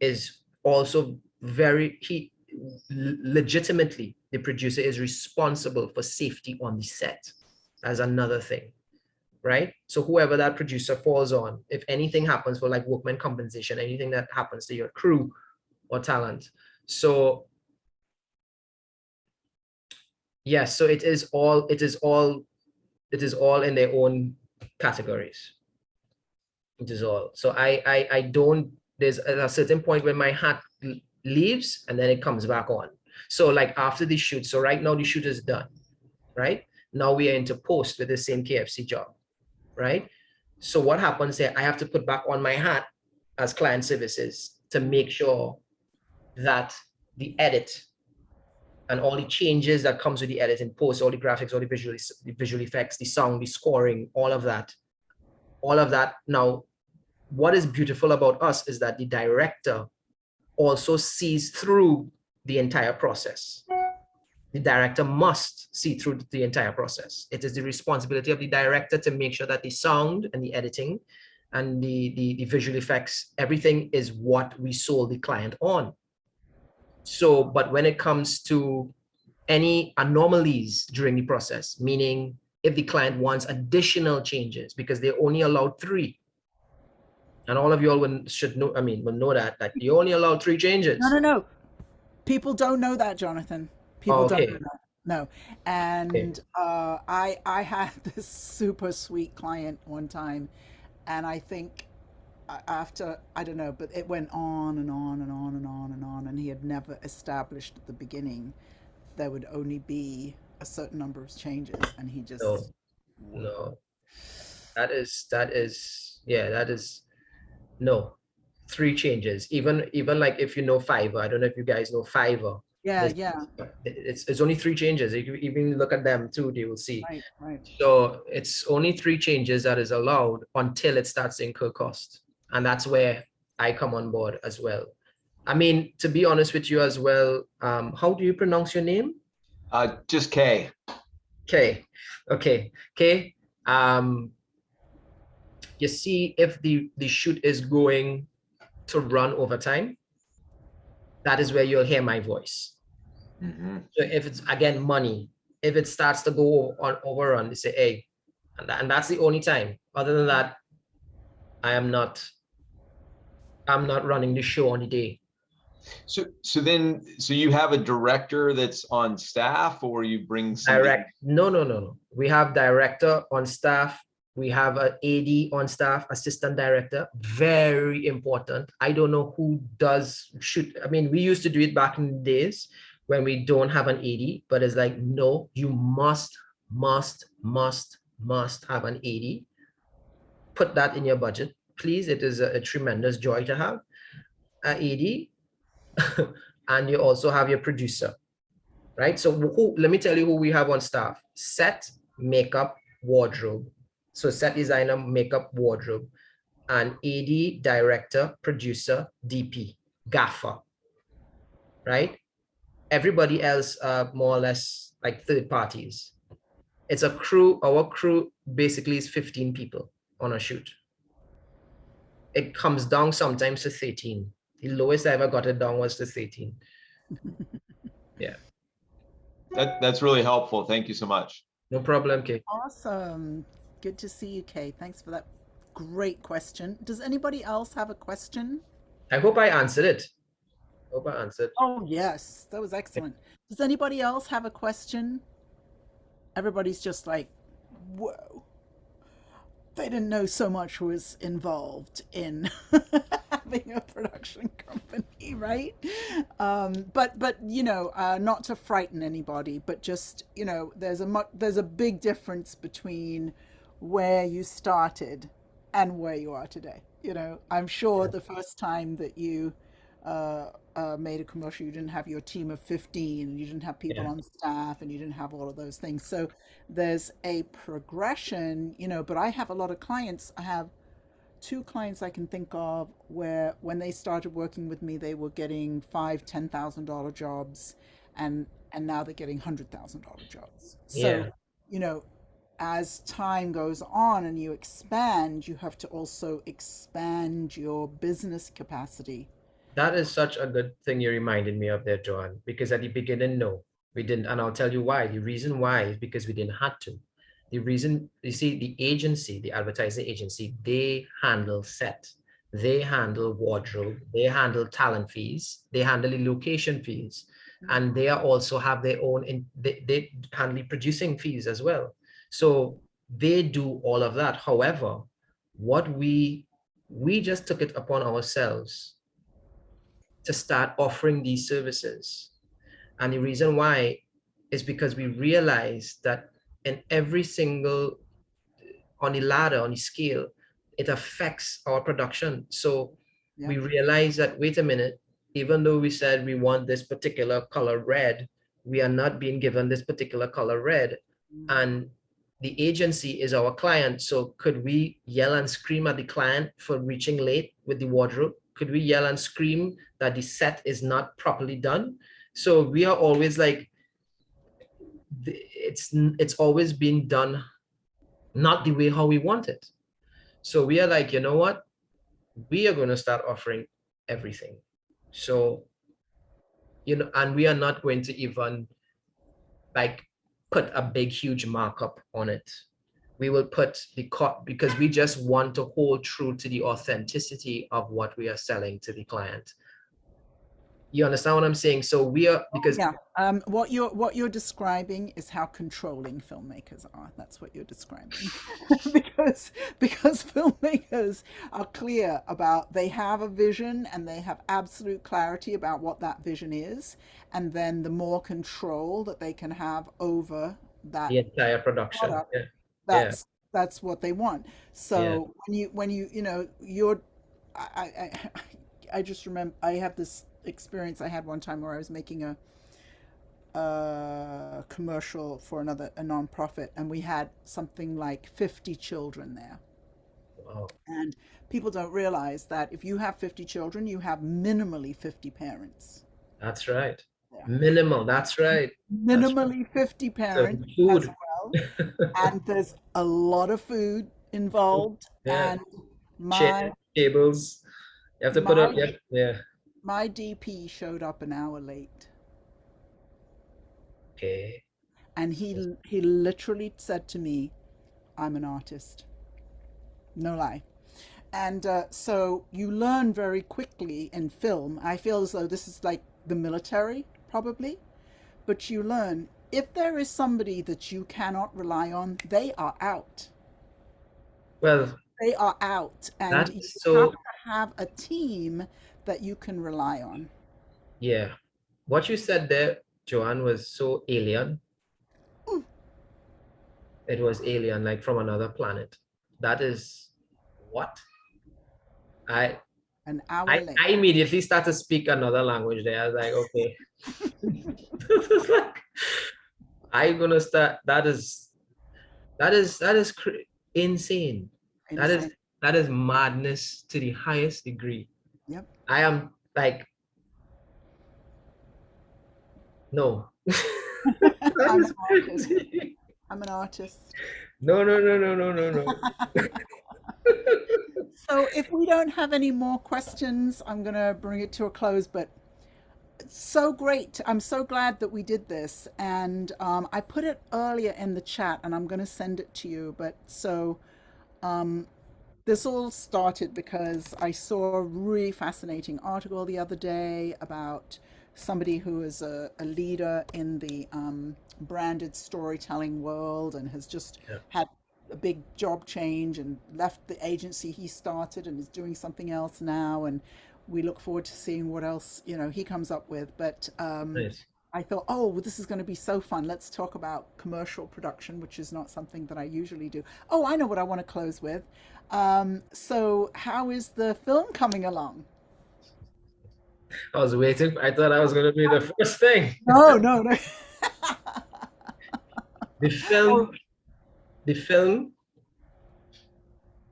is also legitimately, the producer is responsible for safety on the set. That's another thing, right? So whoever that producer falls on, if anything happens for like workman compensation, anything that happens to your crew or talent. So yes, so it is all in their own categories. It is all. So I don't, there's a certain point when my hat leaves and then it comes back on. So like after the shoot, so right now the shoot is done, right? Now we are into post with the same KFC job, right? So what happens there, I have to put back on my hat as client services to make sure that the edit and all the changes that comes with the edit in post, all the graphics, all the visual effects, the sound, the scoring, all of that. Now, what is beautiful about us is that the director also sees through the entire process. The director must see through the entire process. It is the responsibility of the director to make sure that the sound and the editing and the visual effects, everything is what we sold the client on. So, but when it comes to any anomalies during the process, meaning if the client wants additional changes, because they're only allowed 3, and all of you all should know, will know that you're only allowed 3 changes. No. People don't know that, Jonathan. Oh, People don't know okay. that. No. Okay. And I had this super sweet client one time, and I think after, I don't know, but it went on and on and on and on and on, and he had never established at the beginning there would only be a certain number of changes, and he just, No, whoa. no. Yeah, that is no. Three changes. Even like if you know Fiverr, I don't know if you guys know Fiverr. Yeah, There's yeah, it's only three changes. If you even look at them too, they will see. right, right. So it's only three changes that is allowed until it starts to incur cost. And that's where I come on board as well. I mean, to be honest with you as well, how do you pronounce your name? Just K. K. Okay. K. Um, you see if the shoot is going to run over time, that is where you'll hear my voice. Mm-hmm. So if it's again money, if it starts to go on overrun, they say, hey, and that's the only time. Other than that, I am not, I'm not running the show on the day. So you have a director that's on staff, or you bring somebody? Direct. No, no, no, no. We have director on staff. We have an AD on staff, assistant director. Very important. I don't know who does shoot. I mean, we used to do it back in the days when we don't have an AD, but it's like, no, you must have an AD. Put that in your budget, please. It is a tremendous joy to have an AD. And you also have your producer, right? So let me tell you who we have on staff: set, makeup, wardrobe. So set designer, makeup, wardrobe, and AD, director, producer, DP, gaffer, right? Everybody else more or less like third parties. It's a crew. Our crew basically is 15 people on a shoot. It comes down sometimes to 13. The lowest I ever got it down was to 13. Yeah. That's really helpful. Thank you so much. No problem, Kate. Awesome. Good to see you, Kay. Thanks for that great question. Does anybody else have a question? I hope I answered it. Hope I answered. Oh, yes, that was excellent. Does anybody else have a question? Everybody's just like, whoa. They didn't know so much was involved in having a production company, right? But you know, not to frighten anybody, but just, you know, there's a big difference between where you started and where you are today. You know, I'm sure the first time that you made a commercial, you didn't have your team of 15, and you didn't have people Yeah. on staff, and you didn't have all of those things. So there's a progression, you know, but I have a lot of clients. I have two clients I can think of where when they started working with me, they were getting $5,000, $10,000 jobs, and now they're getting $100,000 jobs. So, Yeah. you know, as time goes on and you expand, you have to also expand your business capacity. That is such a good thing you reminded me of there, Joanne, because at the beginning, no, we didn't. And I'll tell you why. The reason why is because we didn't have to. The reason, you see, the agency, the advertising agency, they handle set, they handle wardrobe, they handle talent fees, they handle the location fees, and they are also have their own, they handle producing fees as well. So they do all of that. However, what we just took it upon ourselves to start offering these services. And the reason why is because we realized that in every single, on the ladder, on the scale, it affects our production. So Yeah. we realized that, wait a minute, even though we said we want this particular color red, we are not being given this particular color red. And the agency is our client. So could we yell and scream at the client for reaching late with the wardrobe? Could we yell and scream that the set is not properly done? So we are always like, it's always being done not the way how we want it. So we are like, you know what? We are going to start offering everything. So, you know, and we are not going to even like put a big, huge markup on it. We will put the cut because we just want to hold true to the authenticity of what we are selling to the client. You understand what I'm saying? So we are, because Yeah. What you're describing is how controlling filmmakers are. That's what you're describing. Because filmmakers are clear about, they have a vision and they have absolute clarity about what that vision is, and then the more control that they can have over that the entire production. product, Yeah. Yeah. that's what they want. Yeah. So when you you're I just remember I have this experience I had one time where I was making a commercial for a nonprofit, and we had something like 50 children there. Wow. And people don't realize that if you have 50 children, you have minimally 50 parents. That's right. Yeah. Minimal. That's right. That's right. Minimally 50 So parents as food. well. And there's a lot of food involved. Yeah. And Chair, my tables. You have to put up. my Yeah. Yeah. my DP showed up an hour late. Okay. And he literally said to me, "I'm an artist." No lie. And so you learn very quickly in film. I feel as though this is like the military, probably. But you learn, if there is somebody that you cannot rely on, they are out. Well, They are out. And you that's have so, to have a team that you can rely on. yeah. What you said there, Joanne, was so alien. Ooh, It was alien, like from another planet. That is what? I an hour I late. I immediately start to speak another language there. I was like, okay. This is like, I'm gonna start. Insane. That is Insane. that is madness to the highest degree. Yep. I am like, no. That I'm is an artist. crazy. I'm an artist. No, no, no, no, no, no, no. So if we don't have any more questions, I'm going to bring it to a close. But it's so great. I'm so glad that we did this. And I put it earlier in the chat, and I'm going to send it to you. But so this all started because I saw a really fascinating article the other day about somebody who is a leader in the branded storytelling world and has just Yeah. had a big job change and left the agency he started and is doing something else now. And we look forward to seeing what else he comes up with. But Nice. I thought, oh, well, this is going to be so fun. Let's talk about commercial production, which is not something that I usually do. Oh, I know what I want to close with. So how is the film coming along? I was waiting. I thought I was going to be the first thing. No, no, no. The film, the film,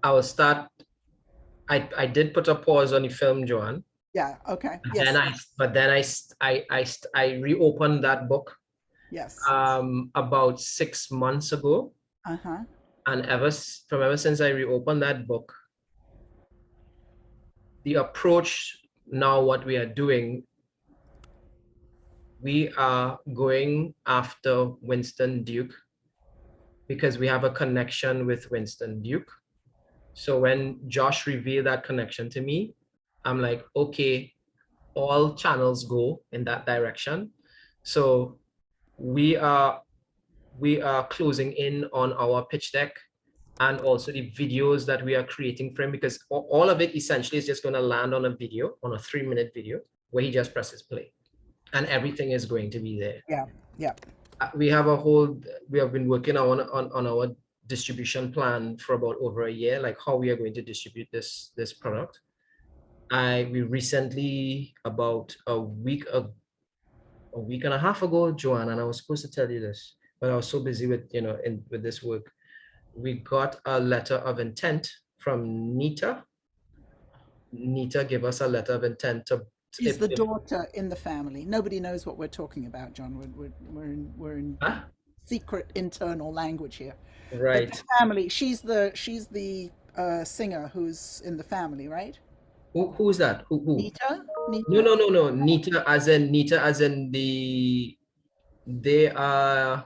I will start. I did put a pause on the film, Joanne. Yeah, okay. But Yes. then I reopened that book Yes. about 6 months ago. Uh-huh. And ever since I reopened that book, the approach now, what we are doing, we are going after Winston Duke because we have a connection with Winston Duke. So when Josh revealed that connection to me, I'm like, okay, all channels go in that direction. So we are closing in on our pitch deck and also the videos that we are creating for him, because all of it essentially is just going to land on a video, on a 3-minute video where he just presses play and everything is going to be there. Yeah, yeah. We have been working on our distribution plan for about over a year, like how we are going to distribute this product. We recently, about a week and a half ago, Joanne, and I was supposed to tell you this, but I was so busy with with this work. We got a letter of intent from Nita. Nita gave us a letter of intent to. She's the daughter in the family. Nobody knows what we're talking about, John. We're in Huh? secret internal language here. Right. But the family. She's the singer who's in the family, right? Who's that? Who? Nita? No. Nita as in the. They are.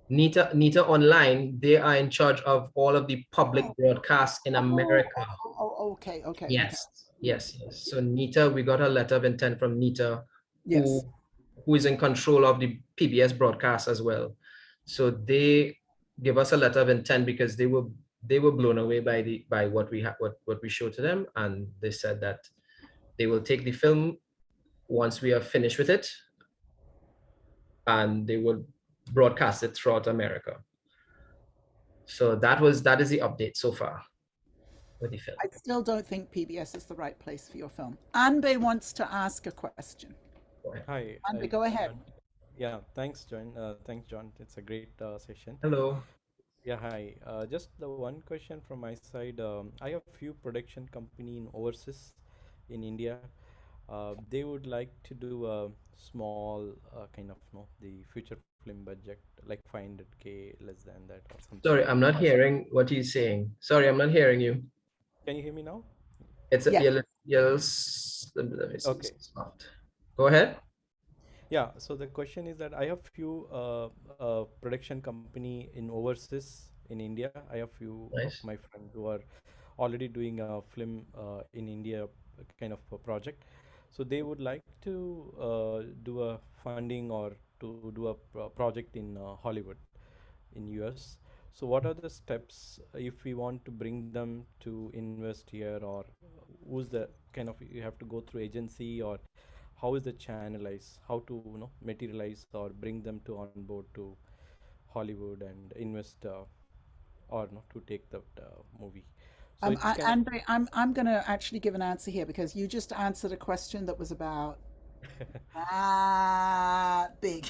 Nita Online, they are in charge of all of the public broadcasts in America. Okay. Yes. So Nita, we got a letter of intent from Nita, Yes. who is in control of the PBS broadcast as well. So they give us a letter of intent because they were blown away by what we showed to them, and they said that they will take the film once we are finished with it, and they will broadcast it throughout America. So that is the update so far with the film. I still don't think PBS is the right place for your film. Anbe wants to ask a question. Hi. Anbe, go ahead. Yeah, thanks, John. Thanks, John. It's a great session. Hello. Yeah, hi. Just the one question from my side. I have few production company in overseas in India. They would like to do a small kind of the future film budget like 500K, less than that or something. Sorry, I'm not hearing what he's saying. Sorry, I'm not hearing you. Can you hear me now? It's Yeah. okay. Go ahead. Yeah, so the question is that I have few production company in overseas in India. I have few Nice. of my friends who are already doing a film in India kind of a project. So they would like to do a funding or to do a project in Hollywood in US. So what are the steps if we want to bring them to invest here, or who's the kind of, you have to go through agency, or how is the channelize, how to materialize or bring them to on board to Hollywood and invest or not to take the movie. So it's kind Andre, I'm going to actually give an answer here because you just answered a question that was about big.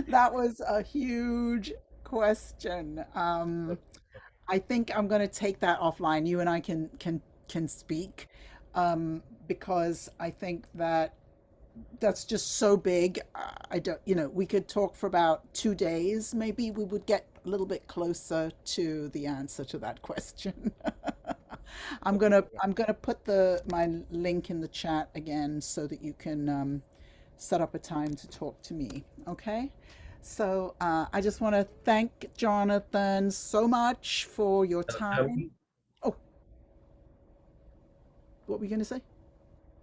That was a huge question. I think I'm going to take that offline. You and I can speak, because I think that's just so big. I don't, we could talk for about 2 days. Maybe we would get a little bit closer to the answer to that question. I'm gonna put my link in the chat again so that you can set up a time to talk to me. Okay. So I just want to thank Jonathan so much for your time. Oh, what were you going to say?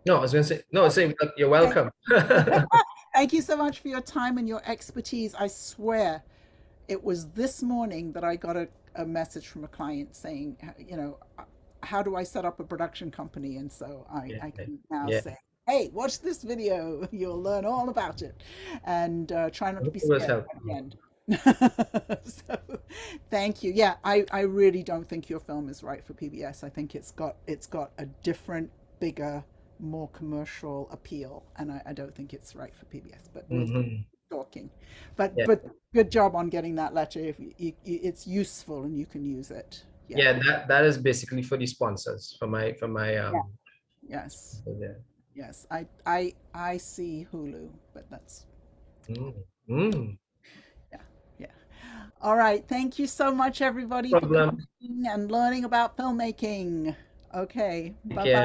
No, I was going to say, no, saying you're welcome. Thank you so much for your time and your expertise. I swear it was this morning that I got a message from a client saying, how do I set up a production company? And so I can now say, hey, watch this video. You'll learn all about it. And try not to be scared at the end. So thank you. Yeah, I really don't think your film is right for PBS. I think it's got a different, bigger, more commercial appeal, and I don't think it's right for PBS. But we'll keep talking. But good job on getting that letter. If it's useful and you can use it. Yeah, that is basically for the sponsors for my Yes. So, yeah. Yes, I see Hulu, but that's yeah. All right, thank you so much, everybody, for coming and learning about filmmaking. Okay, bye-bye.